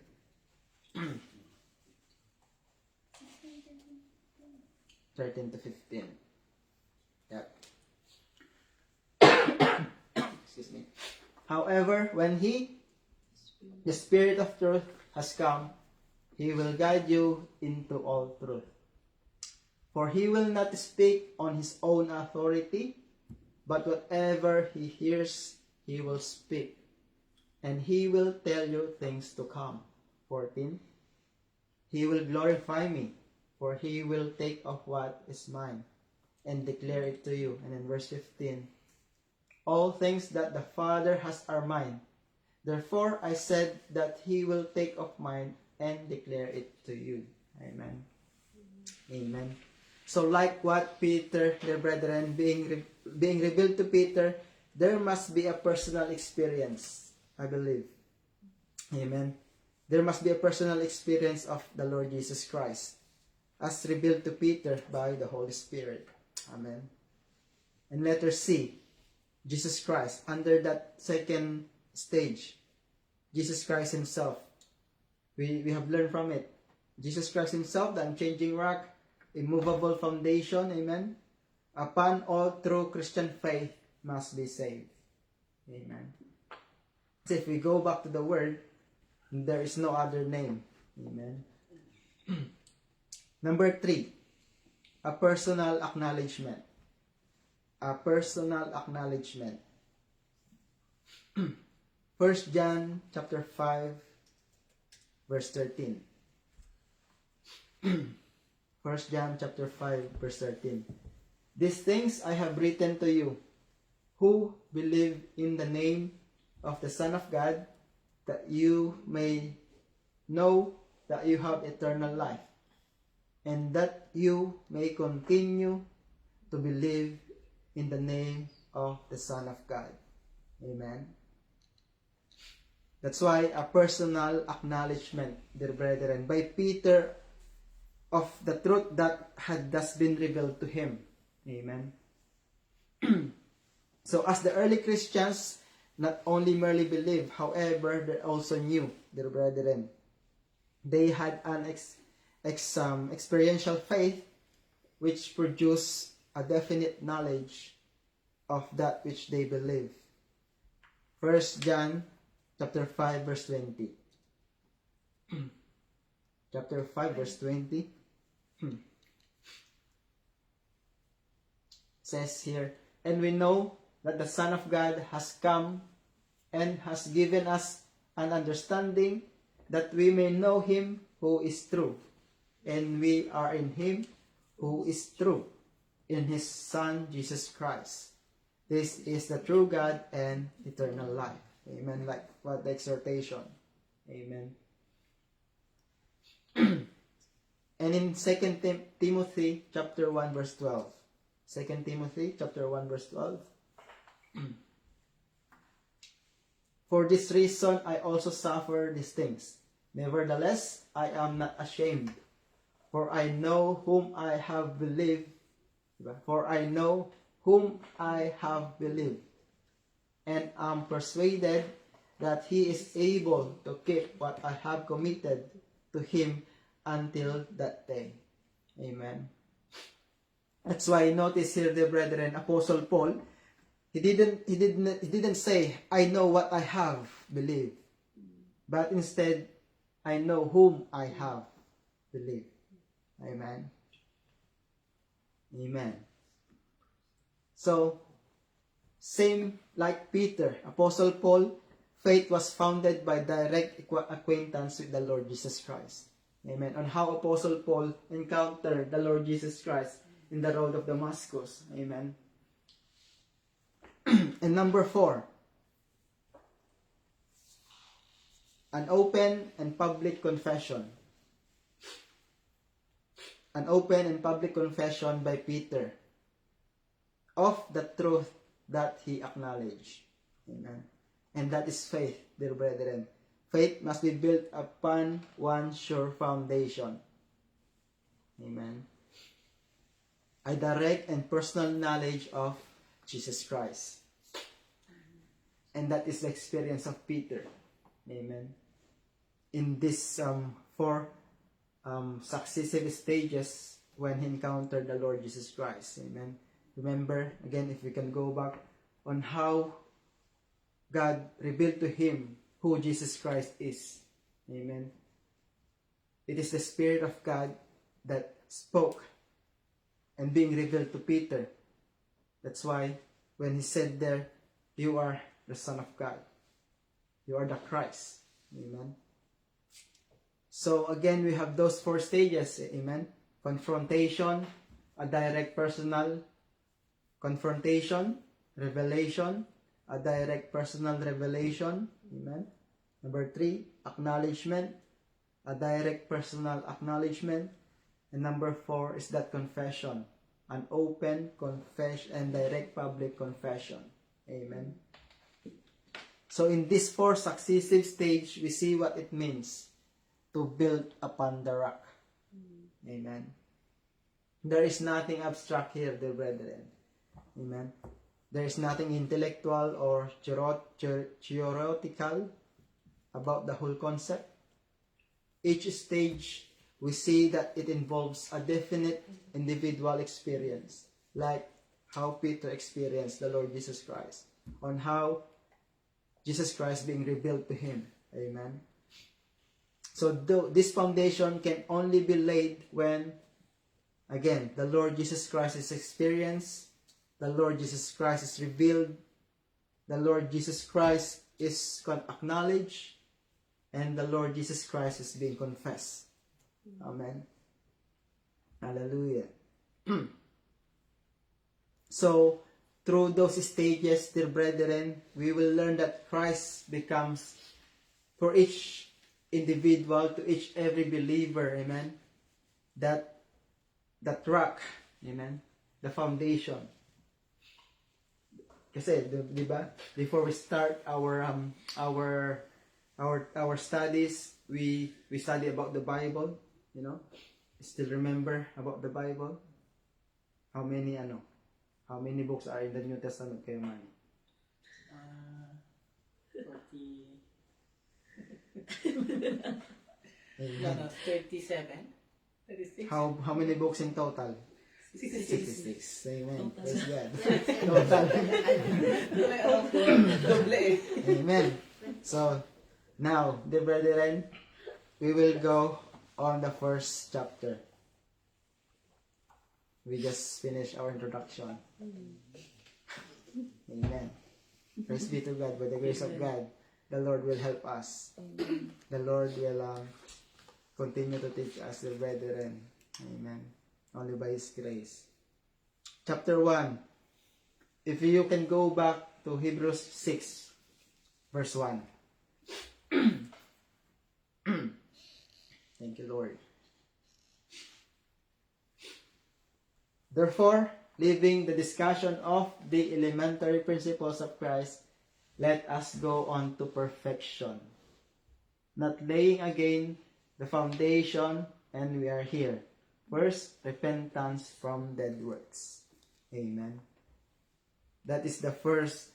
13 to 15. Yeah. Excuse me. However, when the Spirit of truth, has come, He will guide you into all truth. For He will not speak on His own authority, but whatever He hears, He will speak. And He will tell you things to come. 14. He will glorify me, for He will take of what is mine and declare it to you. And in verse 15, all things that the Father has are mine. Therefore I said that He will take of mine and declare it to you. Amen. Amen. So like what Peter, dear brethren, being revealed to Peter, there must be a personal experience, I believe. Amen. There must be a personal experience of the Lord Jesus Christ as revealed to Peter by the Holy Spirit. Amen. And letter C, Jesus Christ, under that second stage, Jesus Christ Himself. We have learned from it. Jesus Christ Himself, the unchanging rock, immovable foundation, amen. Upon all true Christian faith must be saved. Amen. So if we go back to the word, there is no other name. Amen. Number 3, a personal acknowledgement. A personal acknowledgement. 1 John chapter 5 verse 13. 1 John chapter 5 verse 13. These things I have written to you who believe in the name of the Son of God, that you may know that you have eternal life, and that you may continue to believe in the name of the Son of God. Amen. That's why a personal acknowledgement, dear brethren, by Peter of the truth that had thus been revealed to him. Amen. So as the early Christians not only merely believed, however, they also knew, dear brethren. They had an experiential faith which produced a definite knowledge of that which they believe. 1 John chapter 5 verse 20. Chapter 5 verse 20. Says here, and we know that the Son of God has come and has given us an understanding that we may know Him who is true, and we are in Him who is true, in His Son Jesus Christ. This is the true God and eternal life. Amen. Like what the exhortation. Amen. And in 2 Timothy chapter 1 verse 12. 2 Timothy chapter 1 verse 12. For this reason I also suffer these things. Nevertheless, I am not ashamed, for I know whom I have believed. For I know whom I have believed, and am persuaded that He is able to keep what I have committed to Him until that day. Amen. That's why notice here, the brethren, Apostle Paul, he didn't say, I know what I have believed, but instead, I know whom I have believed. Amen. Amen. So, same like Peter, Apostle Paul faith was founded by direct acquaintance with the Lord Jesus Christ. Amen. On how Apostle Paul encountered the Lord Jesus Christ in the road of Damascus. Amen. And number 4, an open and public confession. An open and public confession by Peter of the truth that he acknowledged. Amen. And that is faith, dear brethren. Faith must be built upon one sure foundation. Amen. A direct and personal knowledge of Jesus Christ. And that is the experience of Peter. Amen. In this 4 successive stages when he encountered the Lord Jesus Christ. Amen. Remember, again, if we can go back on how God revealed to him who Jesus Christ is. Amen. It is the Spirit of God that spoke and being revealed to Peter. That's why when he said there, you are the Son of God. You are the Christ. Amen. So again, we have those 4 stages. Amen. Confrontation, a direct personal confrontation, revelation, a direct personal revelation. Amen. Number 3, acknowledgement, a direct personal acknowledgement. And number 4 is that confession, an open confession and direct public confession. Amen. So in this 4 successive stage, we see what it means to build upon the rock. Amen. There is nothing abstract here, dear brethren. Amen. There is nothing intellectual or theoretical about the whole concept. Each stage, we see that it involves a definite individual experience, like how Peter experienced the Lord Jesus Christ, on how Jesus Christ being revealed to him. Amen. So this foundation can only be laid when, again, the Lord Jesus Christ is experienced, the Lord Jesus Christ is revealed, the Lord Jesus Christ is acknowledged, and the Lord Jesus Christ is being confessed. Amen. Hallelujah. So, through those stages, dear brethren, we will learn that Christ becomes, for each individual, to each every believer, amen, that rock, amen, the foundation. Kasi, di ba, before we start our studies, we study about the Bible, you know. Still remember about the Bible? How many books are in the New Testament, kayo man? 40. Amen. 37. 36. How many books in total? 66. 66. Amen. Praise God. Doble eh. Amen. So, now, dear brethren, we will go on the first chapter. We just finished our introduction. Amen. Praise be to God. By the grace of God, the Lord will help us. The Lord will continue to teach us, the brethren. Amen. Only by His grace. Chapter 1. If you can go back to Hebrews 6, verse 1. Thank you, Lord. Therefore, leaving the discussion of the elementary principles of Christ, let us go on to perfection, not laying again the foundation, and we are here. First, repentance from dead works. Amen. That is the first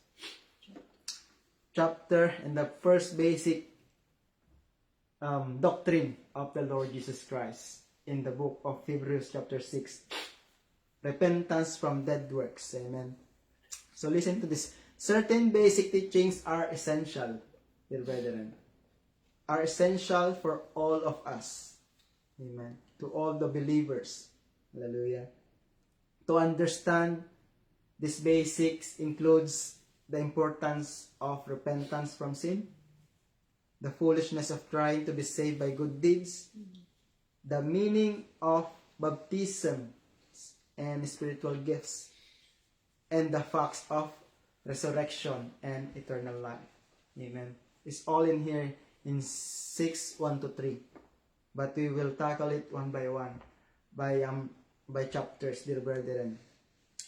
chapter and the first basic doctrine of the Lord Jesus Christ in the book of Hebrews chapter 6. Repentance from dead works. Amen. So listen to this. Certain basic teachings are essential, dear brethren. Are essential for all of us. Amen. To all the believers. Hallelujah. To understand these basics includes the importance of repentance from sin. the foolishness of trying to be saved by good deeds, the meaning of baptism and spiritual gifts, and the facts of resurrection and eternal life. Amen. It's all in here in 6:1-3. But we will tackle it one by one, by chapters, dear brethren.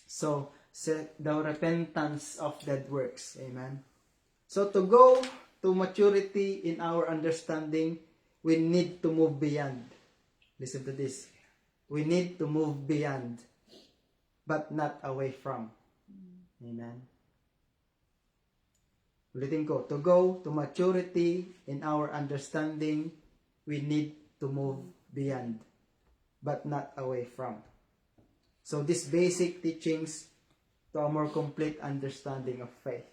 So, the repentance of dead works. Amen. So, to go to maturity in our understanding, we need to move beyond. Listen to this. We need to move beyond, but not away from. Amen. Ulitin ko, to go to maturity in our understanding, we need to move beyond, but not away from. So these basic teachings to a more complete understanding of faith.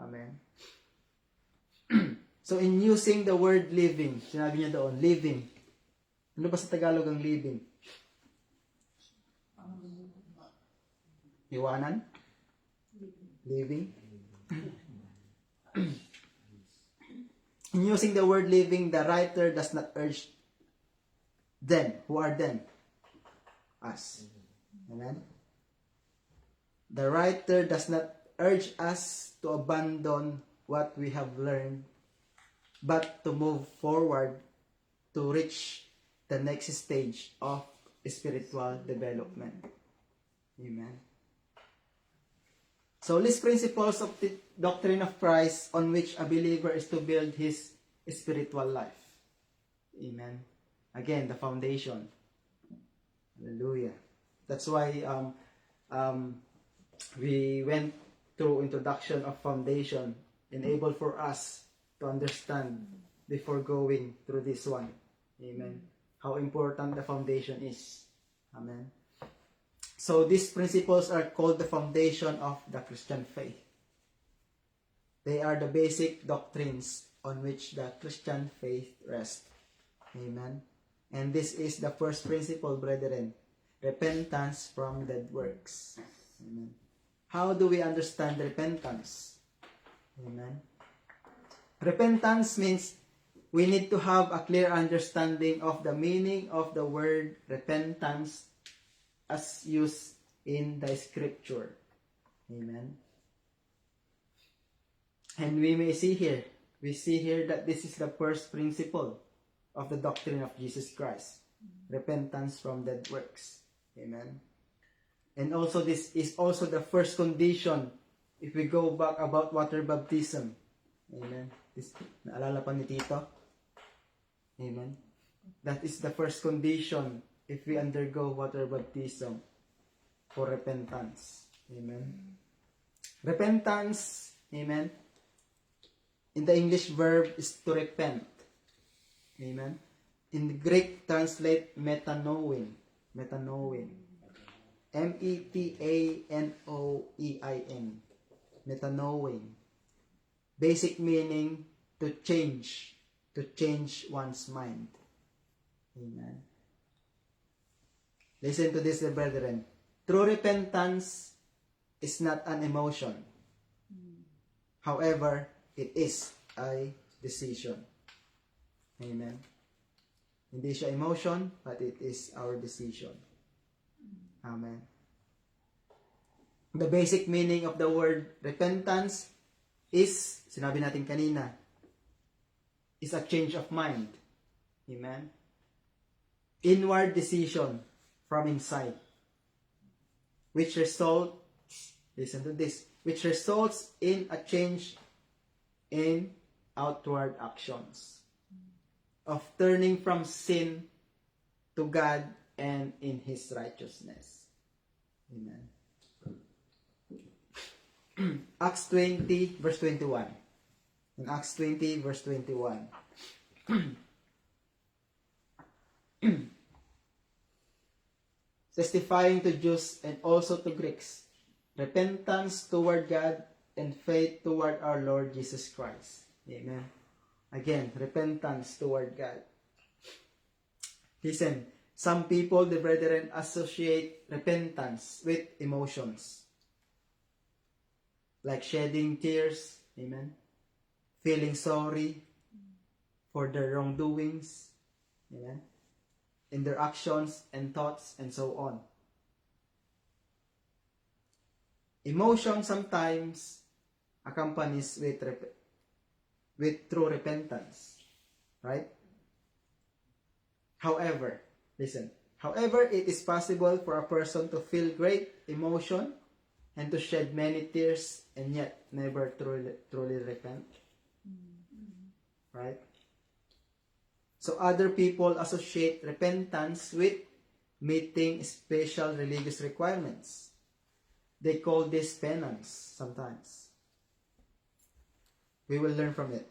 Amen. So in using the word living, sinabi niya doon, living. Ano ba sa Tagalog ang living? Iwanan? Living? In using the word living, the writer does not urge them. Who are them? Us. Amen? The writer does not urge us to abandon what we have learned, but to move forward to reach the next stage of spiritual development. Amen. So, these principles of the doctrine of Christ on which a believer is to build his spiritual life. Amen. Again, the foundation. Hallelujah. That's why we went through introduction of foundation, enable for us to understand before going through this one. Amen. How important the foundation is. Amen. So these principles are called the foundation of the Christian faith. They are the basic doctrines on which the Christian faith rests. Amen. And this is the first principle, brethren. Repentance from dead works. Amen. How do we understand repentance? Amen. Repentance means we need to have a clear understanding of the meaning of the word repentance as used in the scripture. Amen. And we see here that this is the first principle of the doctrine of Jesus Christ. Repentance from dead works. Amen. And also this is also the first condition if we go back about water baptism. Amen. This, naalala pa ni Tito? Amen. That is the first condition if we undergo water baptism for repentance. Amen. Repentance, amen, in the English verb is to repent. Amen. In the Greek, translate metanoin. Metanoin. M-E-T-A-N-O-E-I-N. Metanoin. Basic meaning, to change one's mind. Amen. Listen to this, brethren. True repentance is not an emotion. However, it is a decision. Amen. Hindi siya emotion, but it is our decision. Amen. The basic meaning of the word repentance is, sinabi natin kanina, is a change of mind. Amen. Inward decision from inside, which results, listen to this, which results in a change in outward actions of turning from sin to God and in His righteousness. Amen. Acts 20 verse 21. In Acts 20 verse 21. Testifying to Jews and also to Greeks, repentance toward God and faith toward our Lord Jesus Christ. Amen. Again, repentance toward God. Listen, some people, the brethren, associate repentance with emotions. Like shedding tears, amen, feeling sorry, for their wrongdoings, amen, in their actions and thoughts and so on. Emotion sometimes accompanies with true repentance, right? However, listen, however, it is possible for a person to feel great emotion and to shed many tears and yet never truly repent. Right? So other people associate repentance with meeting special religious requirements. They call this penance sometimes. We will learn from it.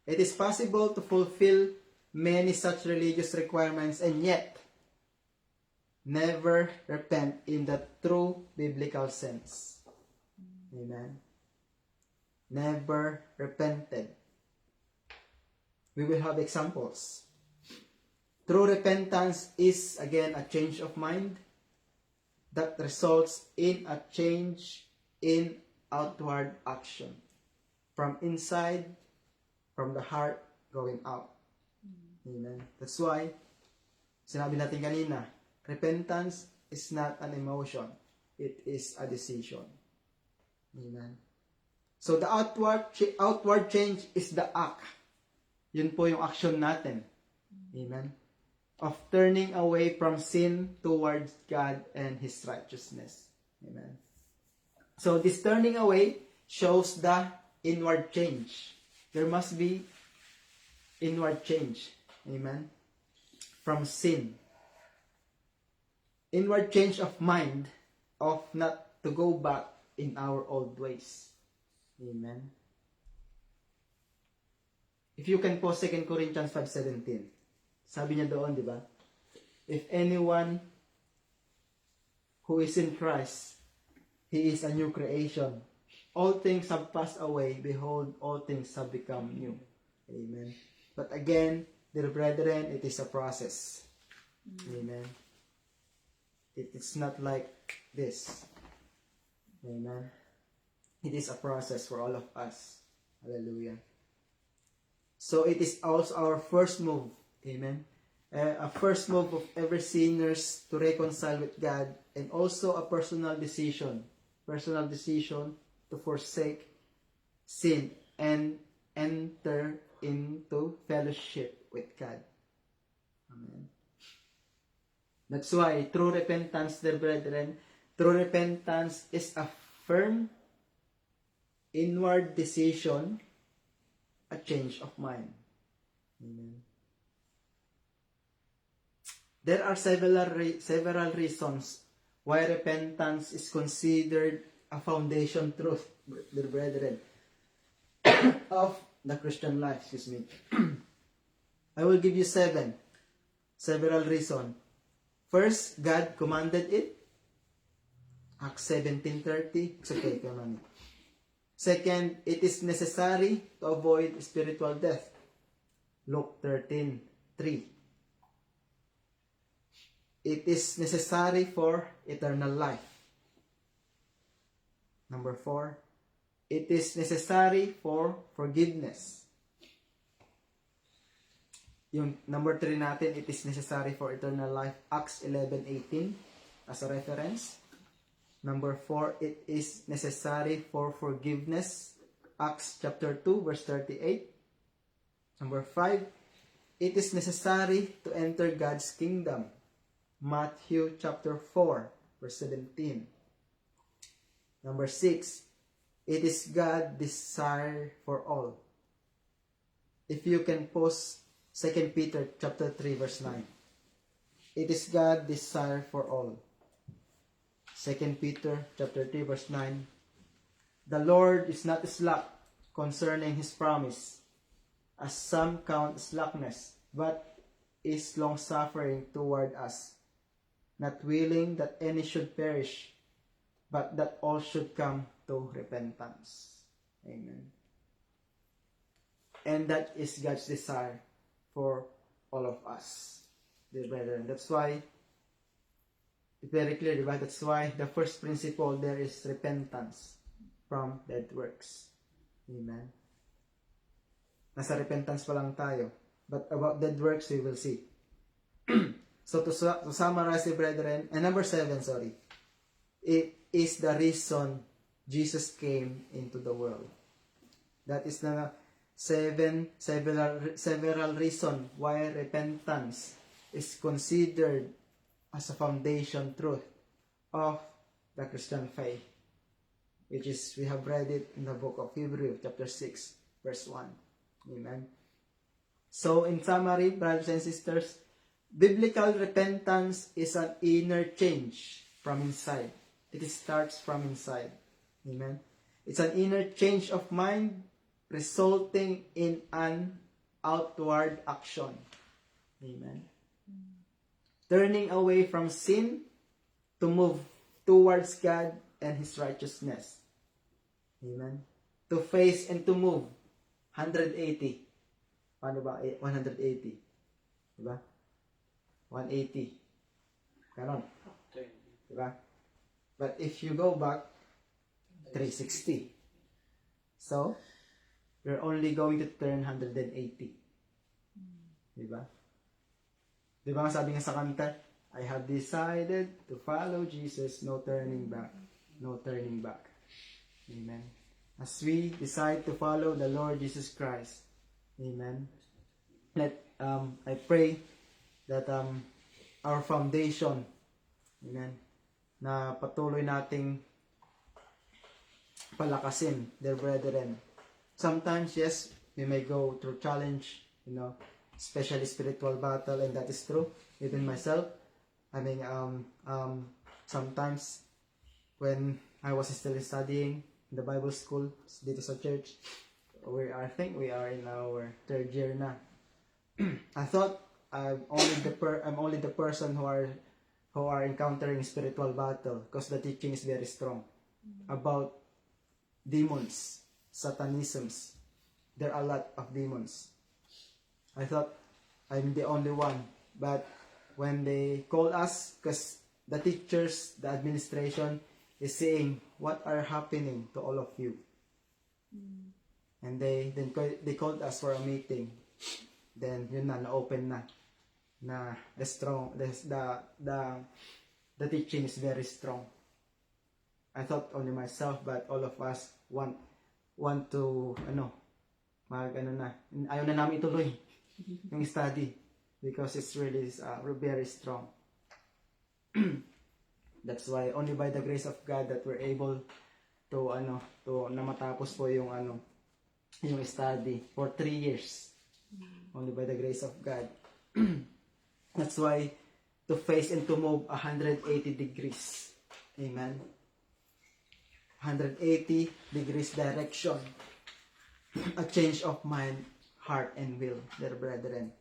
It is possible to fulfill many such religious requirements and yet never repent in the true biblical sense. Amen. Never repented. We will have examples. True repentance is again a change of mind that results in a change in outward action. From inside, from the heart, going out. Amen. That's why, sinabi natin kanina, repentance is not an emotion. It is a decision. Amen. So the outward change is the act. Yun po yung action natin. Amen. Of turning away from sin towards God and His righteousness. Amen. So this turning away shows the inward change. There must be inward change. Amen. From sin. Inward change of mind of not to go back in our old ways. Amen. If you can po 2 Corinthians 5:17. Sabi niya doon, di ba? If anyone who is in Christ, he is a new creation. All things have passed away. Behold, all things have become new. Amen. But again, dear brethren, it is a process. Amen. It is not like this. Amen. It is a process for all of us. Hallelujah. So it is also our first move. Amen. A first move of every sinners to reconcile with God, and also a personal decision to forsake sin and enter into fellowship with God. Amen. That's why true repentance, dear brethren, true repentance is a firm inward decision, a change of mind. Amen. There are several reasons why repentance is considered a foundation truth, dear brethren, of the Christian life. I will give you several reasons. First, God commanded it. Acts 17:30. It's okay, come on. Second, it is necessary to avoid spiritual death. Luke 13:3. It is necessary for eternal life. Number 4, it is necessary for forgiveness. Yung number 3 natin, it is necessary for eternal life. Acts 11:18 as a reference. Number 4, it is necessary for forgiveness. Acts chapter 2 verse 38. Number 5, it is necessary to enter God's kingdom. Matthew chapter 4 verse 17. Number 6, it is God's desire for all. If you can post 2 Peter chapter 3 verse 9. It is God's desire for all. 2 Peter chapter 3 verse 9. The Lord is not slack concerning His promise, as some count slackness, but is long-suffering toward us, not willing that any should perish, but that all should come to repentance. Amen. And that is God's desire for all of us, dear brethren. That's why, it's very clear, right? That's why the first principle there is repentance from dead works. Amen. Nasa repentance pa lang tayo. But about dead works, we will see. So to summarize, brethren, and number 7, sorry, it is the reason Jesus came into the world. That is the several reason why repentance is considered as a foundation truth of the Christian faith, which is, we have read it in the book of Hebrews, chapter 6, verse 1. Amen. So, in summary, brothers and sisters, biblical repentance is an inner change from inside. It starts from inside. Amen. It's an inner change of mind resulting in an outward action. Amen. Turning away from sin to move towards God and His righteousness. Amen. To face and to move 180. Paano ba? 180. Diba? 180. Ganon. Diba? But if you go back, 360. So, you're only going to turn 180. Diba? Diba nga sabi nga sa kanta, I have decided to follow Jesus, no turning back. No turning back. Amen. As we decide to follow the Lord Jesus Christ, amen. I pray that our foundation, amen, na patuloy nating palakasin, dear brethren. Sometimes, yes, we may go through challenge, especially spiritual battle, and that is true. Even myself, sometimes when I was still studying in the Bible school dito sa church, I think we are in our 3rd year na. I thought I'm only the person who are encountering spiritual battle, because the teaching is very strong about demons, satanisms. There are a lot of demons. I thought I'm the only one, but when they call us, because the teachers, the administration is saying what are happening to all of you, and they called us for a meeting. Then yun na-open na the teaching is very strong. I thought only myself, but all of us want to ayaw na namin ituloy yung study, because it's really very strong. That's why only by the grace of God that we're able to na matapos po yung study for 3 years. Only by the grace of God. That's why to face and to move 180 degrees. Amen. 180 degrees direction. A change of mind, heart, and will, dear brethren.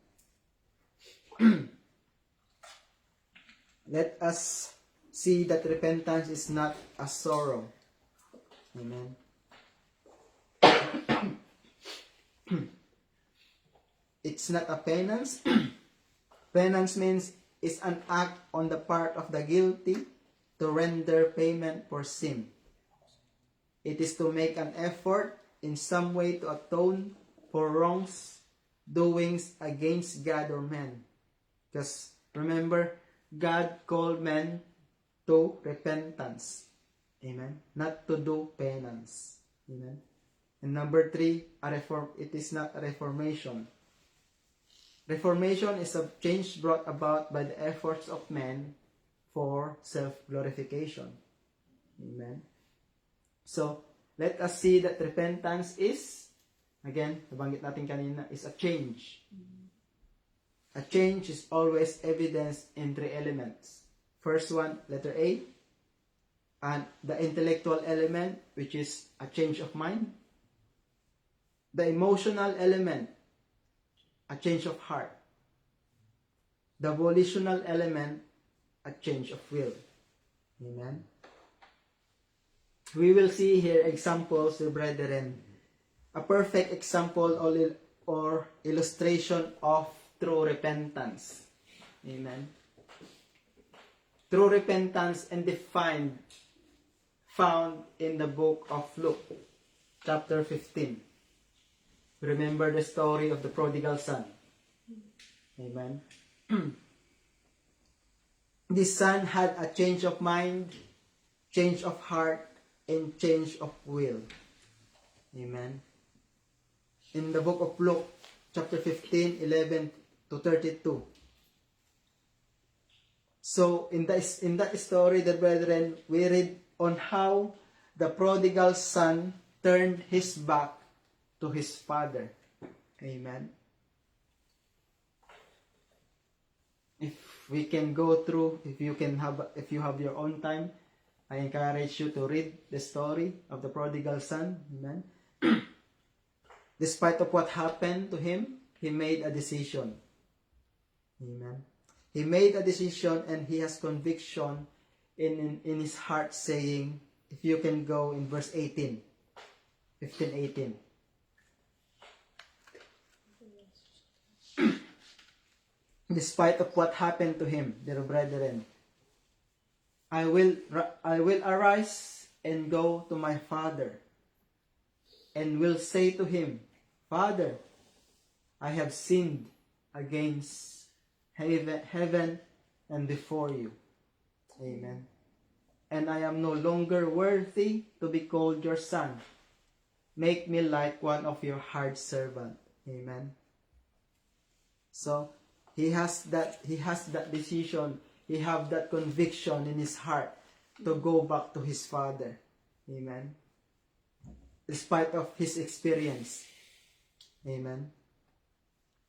Let us see that repentance is not a sorrow. Amen. It's not a penance. Penance means it's an act on the part of the guilty to render payment for sin. It is to make an effort in some way to atone for wrongs, doings against God or man. Because remember, God called men to repentance. Amen. Not to do penance. Amen. And number 3, it is not a reformation. Reformation is a change brought about by the efforts of men for self-glorification. Amen. So, let us see that repentance is, again, nabanggit natin kanina, is a change. A change is always evidenced in 3 elements. First one, letter A, and the intellectual element, which is a change of mind. The emotional element, a change of heart. The volitional element, a change of will. Amen. We will see here examples, dear brethren, a perfect example or illustration of true repentance. Amen. True repentance and defined, found in the book of Luke, chapter 15. Remember the story of the prodigal son. Amen. This son had a change of mind, change of heart, and change of will. Amen. In the book of Luke, chapter 15, 11 to 32. So, in that story, the brethren, we read on how the prodigal son turned his back to his father. Amen. If we can go through, if you have your own time, I encourage you to read the story of the prodigal son. Amen. Despite of what happened to him, he made a decision. Amen. He made a decision and he has conviction in his heart saying, if you can go in verse 18, 15, 18. Despite of what happened to him, dear brethren, I will arise and go to my father and will say to him, Father, I have sinned against heaven and before you. Amen. And I am no longer worthy to be called your son. Make me like one of your hired servant. Amen. So he has that decision, he have that conviction in his heart to go back to his father. Amen. Despite of his experience. Amen.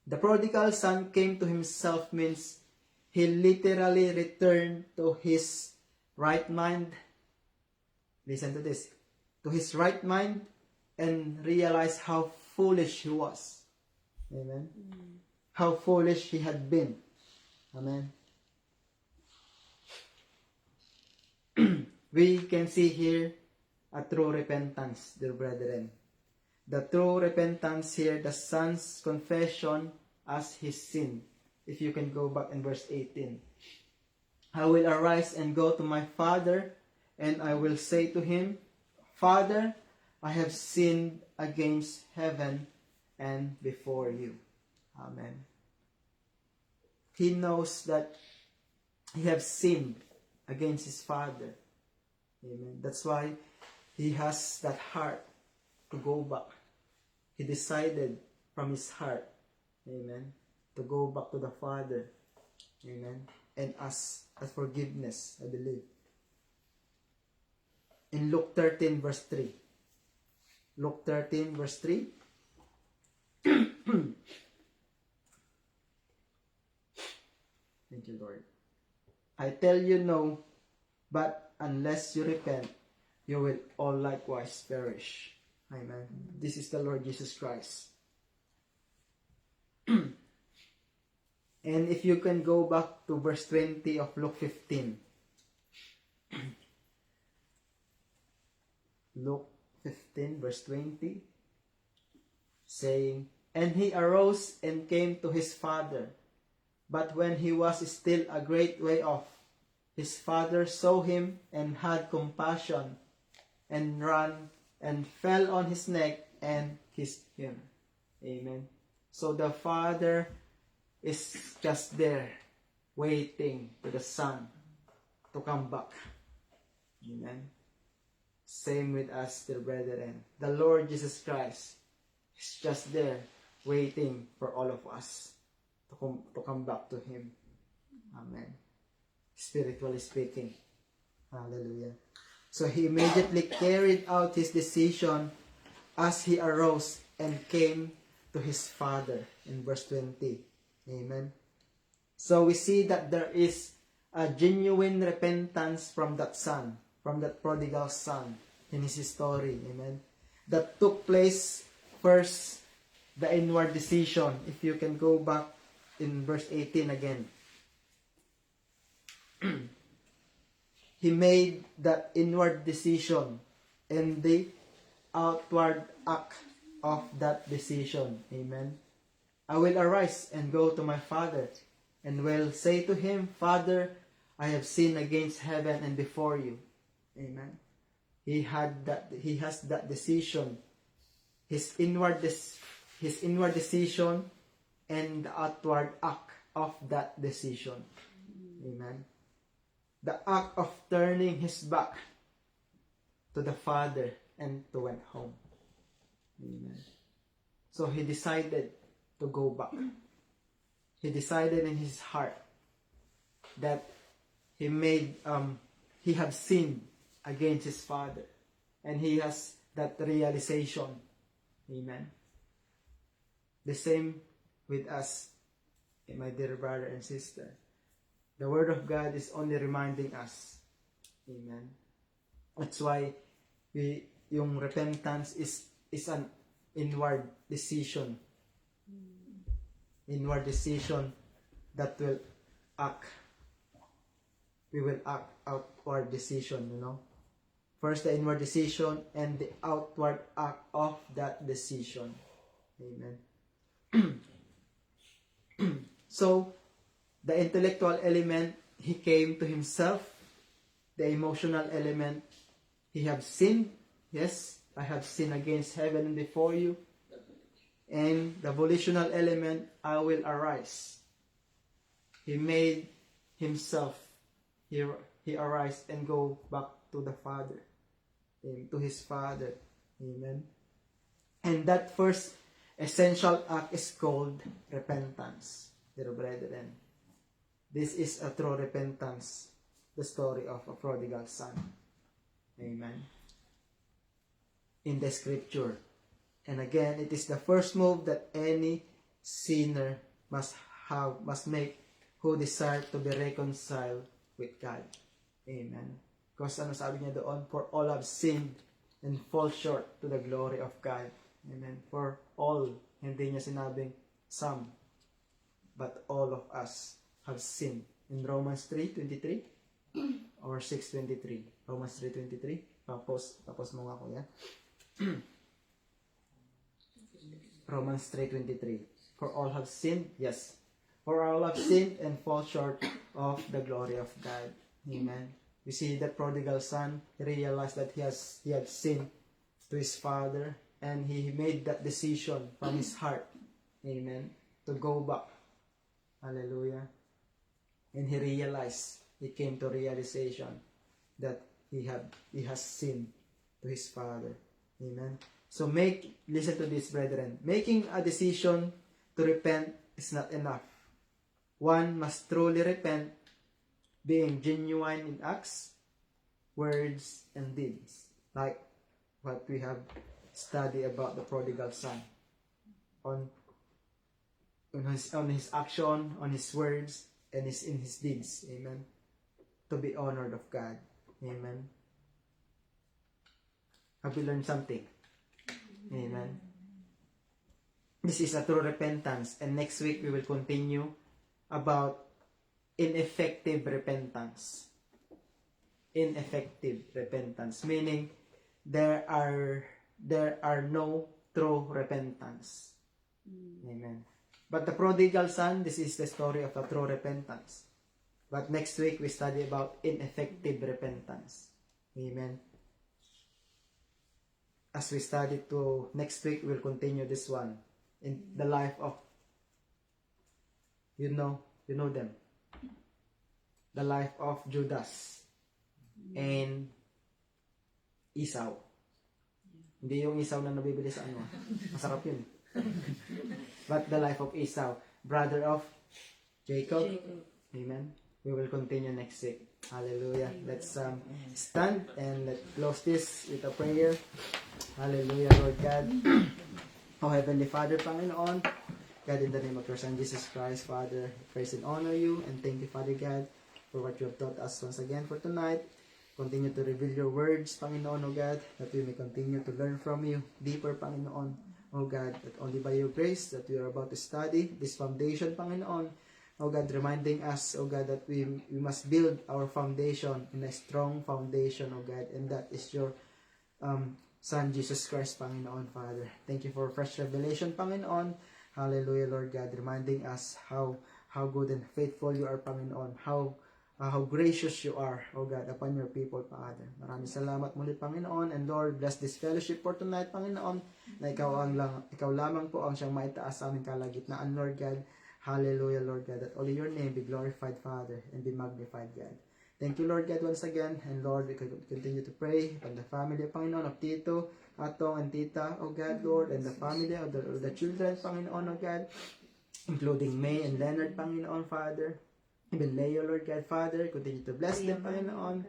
The prodigal son came to himself means he literally returned to his right mind. Listen to this. To his right mind and realized how foolish he was. Amen. How foolish he had been. Amen. We can see here a true repentance, dear brethren. The true repentance here, the son's confession as his sin. If you can go back in verse 18. I will arise and go to my father, and I will say to him, Father, I have sinned against heaven and before you. Amen. He knows that he has sinned against his father. Amen. That's why he has that heart to go back. He decided from his heart, amen, to go back to the Father, amen, and ask forgiveness, I believe. In Luke 13 verse 3. Luke 13 verse 3. Thank you, Lord. I tell you no, but unless you repent, you will all likewise perish. Amen. This is the Lord Jesus Christ. And if you can go back to verse 20 of Luke 15. Luke 15 verse 20. Saying, And he arose and came to his father. But when he was still a great way off, his father saw him and had compassion, and ran and fell on his neck and kissed him. Amen. So the father is just there, waiting for the son to come back. Amen. Same with us, dear brethren. The Lord Jesus Christ is just there, waiting for all of us to come back to him. Amen. Spiritually speaking. Hallelujah. So he immediately carried out his decision as he arose and came to his father in verse 20. Amen. So we see that there is a genuine repentance from that son, from that prodigal son in his story. Amen. That took place first, the inward decision. If you can go back in verse 18 again. He made that inward decision and the outward act of that decision. Amen. I will arise and go to my father and will say to him, Father, I have sinned against heaven and before you. Amen. He has that decision. His his inward decision and the outward act of that decision. Amen. The act of turning his back to the Father and to went home. Amen. So he decided to go back. He decided in his heart that he had sinned against his Father, and he has that realization. Amen. The same with us, my dear brother and sister. The Word of God is only reminding us. Amen. That's why yung repentance is an inward decision. Inward decision that will act. We will act outward decision, First the inward decision and the outward act of that decision. Amen. So, the intellectual element, he came to himself. The emotional element, he have sinned. Yes, I have sinned against heaven and before you. And the volitional element, I will arise. He made himself. He arise and go back to the Father. To his Father. Amen. And that first essential act is called repentance, dear brethren. This is a true repentance, the story of a prodigal son. Amen. In the scripture. And again, it is the first move that any sinner must make who desire to be reconciled with God. Amen. Because ano sabi niya doon? For all have sinned and fall short to the glory of God. Amen. For all, hindi niya sinabing some, but all of us have sinned. In Romans 3:23 or 6:23. Romans 3:23. Tapos mo nga kuya. Romans 3:23. For all have sinned, yes. For all have sinned and fall short of the glory of God. Amen. We see that prodigal son realized that he had sinned to his father, and he made that decision from his heart. Amen. To go back. Hallelujah. And he realized, he came to realization that he has sinned to his father. Amen. So listen to this, brethren. Making a decision to repent is not enough. One must truly repent, being genuine in acts, words, and deeds. Like what we have studied about the prodigal son. On his action, on his words, and in his deeds. Amen. To be honored of God. Amen. Have you learned something? Amen. This is a true repentance, and next week we will continue about ineffective repentance. Ineffective repentance, meaning there are no true repentance. Amen. But the prodigal son, this is the story of a true repentance. But next week we study about ineffective repentance. Amen. As we study to next week, we'll continue this one in the life of, you know them, the life of Judas and Esau. Hindi yung Esau na nabibili sa ano. Masarap yun. But the life of Esau, brother of Jacob. Amen. We will continue next week. Hallelujah. Let's stand and let's close this with a prayer. Hallelujah, Lord God. Oh, Heavenly Father, Panginoon, God, in the name of your Son, Jesus Christ, Father, praise and honor you, and thank you, Father God, for what you have taught us once again for tonight. Continue to reveal your words, Panginoon, O God, that we may continue to learn from you deeper, Panginoon, O God, that only by your grace that we are about to study this foundation, Panginoon, O God, reminding us, O God, that we must build our foundation in a strong foundation, O God, and that is your Son, Jesus Christ, Panginoon, Father. Thank you for fresh revelation, Panginoon. Hallelujah, Lord God, reminding us how good and faithful you are, Panginoon, how how gracious you are, O God, upon your people, Father. Maraming salamat muli, Panginoon. And Lord, bless this fellowship for tonight, Panginoon, na ikaw lamang po ang siyang maitaas sa aming kalagitnaan, Lord God. Hallelujah, Lord God, that only your name be glorified, Father, and be magnified, God. Thank you, Lord God, once again. And Lord, we continue to pray for the family, Panginoon, of Tito, Atong, and Tita, O God, Lord, and the family of the children, Panginoon, O God, including May and Leonard, Panginoon, Father. Even Leo, Lord God, Father, continue to bless them, Panginoon.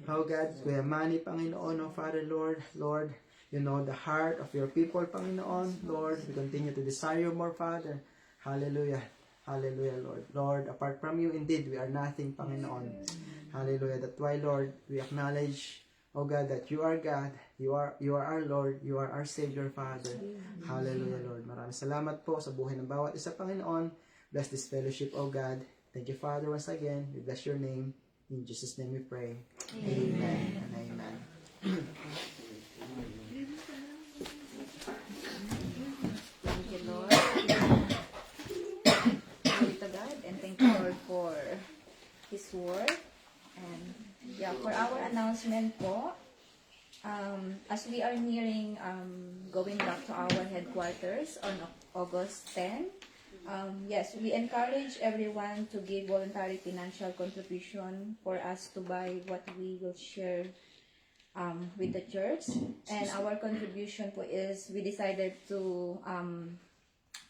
Oh God, Kuya Manny, Panginoon, oh Father, Lord, you know the heart of your people, Panginoon, Lord, we continue to desire you more, Father. Hallelujah. Hallelujah, Lord. Lord, apart from you, indeed, we are nothing, Panginoon. Hallelujah. That's why, Lord, we acknowledge, oh God, that you are God, you are our Lord, you are our Savior, Father. Hallelujah, Lord. Maraming salamat po sa buhay ng bawat isa, Panginoon. Bless this fellowship, oh God. Thank you, Father, once again. We bless your name. In Jesus' name we pray. Amen and amen. Thank you, Lord. Glory to God, and thank you, Lord, for His word. And yeah, for our announcement po, as we are nearing going back to our headquarters on August 10, yes, we encourage everyone to give voluntary financial contribution for us to buy what we will share with the church. And our contribution po is, we decided to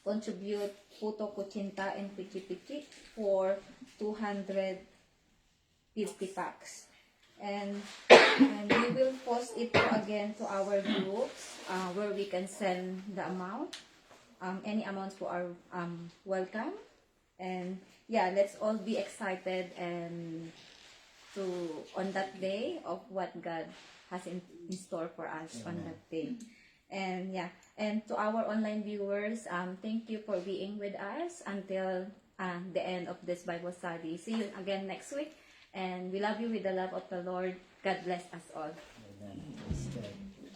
contribute puto, kuchinta, and pichi-pichi for 250 packs. And we will post it again to our groups where we can send the amount. Any amounts po are welcome. And yeah, let's all be excited and on that day of what God has in store for us on that day. And yeah, and to our online viewers, thank you for being with us until the end of this Bible study. See you again next week. And we love you with the love of the Lord. God bless us all. Amen.